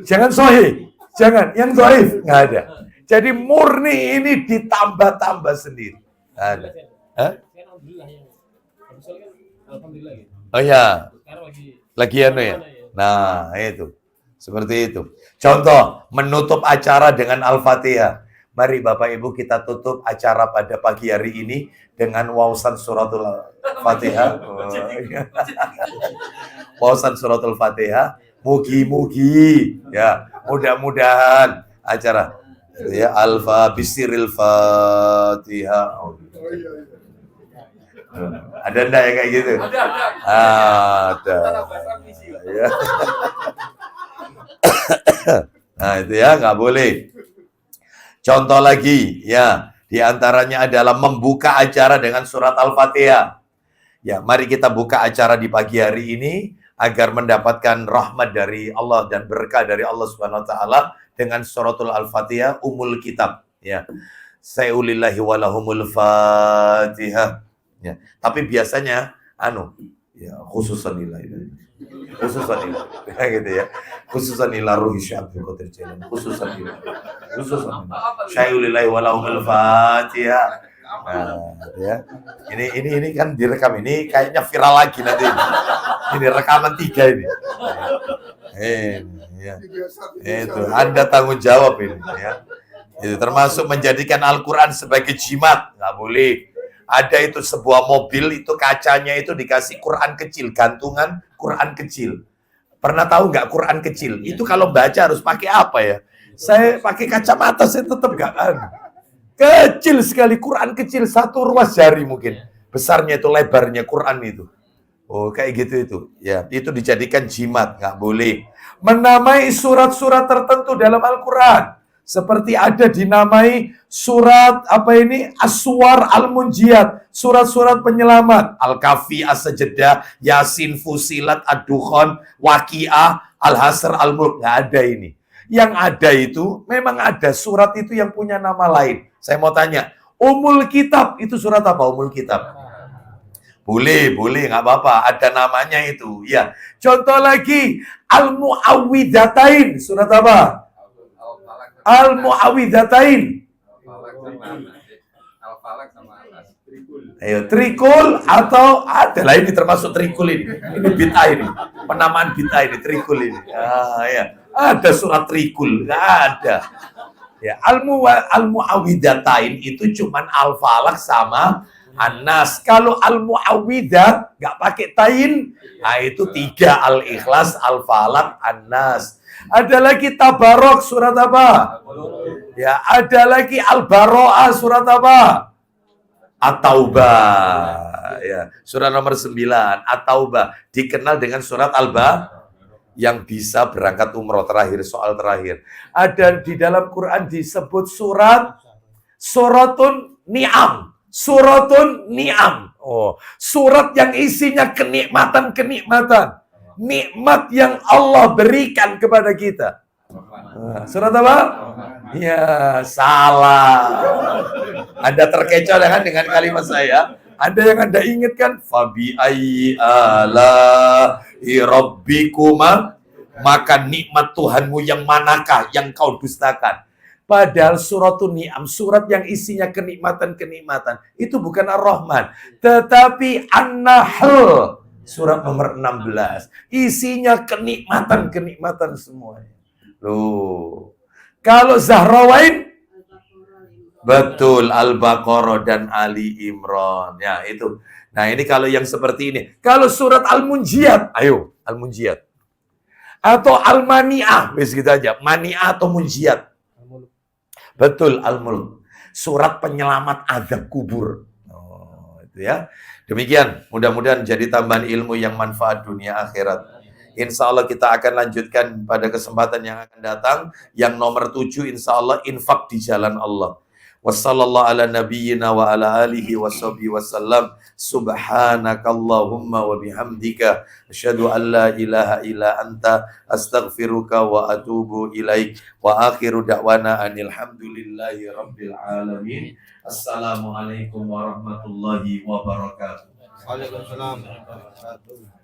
Jangan sahih, jangan. Yang doif, nggak ada. Jadi murni ini ditambah-tambah sendiri. Nggak ada. Hah? Oh ya, lagi anu ya. Nah itu, seperti itu. Contoh, menutup acara dengan Al-Fatihah. Mari Bapak Ibu kita tutup acara pada pagi hari ini dengan wausan suratul Fatihah. Wausan suratul Fatihah. Mugi-mugi ya, mudah-mudahan acara ya bisiril Fatihah. Ada enggak ya kayak gitu? Ada. Ya. Nah, itu ya nggak boleh. Contoh lagi, ya, diantaranya adalah membuka acara dengan surat Al-Fatihah. Ya, mari kita buka acara di pagi hari ini agar mendapatkan rahmat dari Allah dan berkah dari Allah Subhanahu wa taala dengan suratul Al-Fatihah umul kitab, ya. Sayulillahi walahumul Fatihah. Ya, tapi biasanya ya khususan nilai. Khususan nilai. Gitu ya. Khususan ila ruhi syabdul qadir jalan. Khususan ila. Khususan syai'ulillahi walahumul Fatihah. Nah, ya. Ini kan direkam, ini kayaknya viral lagi nanti. Ini rekaman 3 ini. Ya. Itu Anda tanggung jawab ini ya. Itu termasuk menjadikan Al-Qur'an sebagai jimat, nggak boleh. Ada itu sebuah mobil itu kacanya itu dikasih Quran kecil, gantungan Quran kecil. Pernah tahu nggak Quran kecil? Itu kalau baca harus pakai apa ya? Saya pakai kacamata, saya tetap nggak kecil sekali, Quran kecil, 1 ruas jari mungkin. Besarnya itu, lebarnya Quran itu. Oh, kayak gitu itu. Ya, itu dijadikan jimat, nggak boleh. Menamai surat-surat tertentu dalam Al-Quran. Seperti ada dinamai surat As-Suwar Al-Munjiyat, surat-surat penyelamat, Al-Kahfi, As-Sajdah, Yasin, Fusilat, Ad-Dukhan, Waqiah, Al-Hasr, Al-Mulk. Nggak ada ini. Yang ada itu, memang ada surat itu yang punya nama lain. Saya mau tanya, Umul Kitab itu surat apa? Umul Kitab. Boleh, nggak apa-apa. Ada namanya itu. Ya. Contoh lagi, Al-Mu'awwidatain, surat apa? Al-Mu'awwidatain. Ayo, trikul atau adalah ini termasuk trikul ini. Ini bid'ah ini. Penamaan bid'ah ini, trikul ini. Ya. Ada surat trikul, nggak ada. Ya, Al-Mu'awwidatain itu cuman Al-Falaq sama An-Nas. Kalau Al-Mu'awwidat nggak pakai tain, nah itu 3 Al-Ikhlas, Al-Falaq, An-Nas. Ada lagi Tabarok, surat apa? Ya, ada lagi Al-Baro'ah, surat apa? At-Taubah. Ya, surat nomor 9, At-Taubah. Dikenal dengan surat Al-Ba yang bisa berangkat umroh terakhir, soal terakhir. Ada di dalam Quran disebut suratun Ni'am. Suratun Ni'am. Oh, surat yang isinya kenikmatan-kenikmatan. Nikmat yang Allah berikan kepada kita. Surat apa? Ya, salah. Anda terkecoh dengan kalimat saya. Ada yang Anda ingat kan? Fabi ayyi ala'i rabbikuma, maka nikmat Tuhanmu yang manakah yang kau dustakan? Padahal suratun Ni'am, surat yang isinya kenikmatan-kenikmatan, itu bukan Ar-Rahman, tetapi An-Nahl, surat nomor 16. Isinya kenikmatan-kenikmatan semuanya. Loh. Kalau Zahrawain, betul, Al-Baqarah dan Ali Imran. Ya, itu. Nah, ini kalau yang seperti ini. Kalau surat Al-Munjiyat, ayo, Al-Munjiyat. Atau Al-Mani'ah, wis gitu aja. Mani'ah atau Munjiyat. Betul, Al-Mulk. Surat penyelamat azab kubur. Oh, itu ya. Demikian, mudah-mudahan jadi tambahan ilmu yang manfaat dunia akhirat. Insya Allah kita akan lanjutkan pada kesempatan yang akan datang. Yang nomor 7 insya Allah infak di jalan Allah. Wassallallahu ala nabiyyina wa ala alihi wa sahbihi wasallam. Subhanakallahumma wa bihamdika asyhadu an la ilaha illa anta astaghfiruka wa atubu ilaik. Wa akhiru da'wana anil hamdulillahi rabbil alamin. Assalamualaikum warahmatullahi wabarakatuh. Waalaikumsalam warahmatullahi wabarakatuh.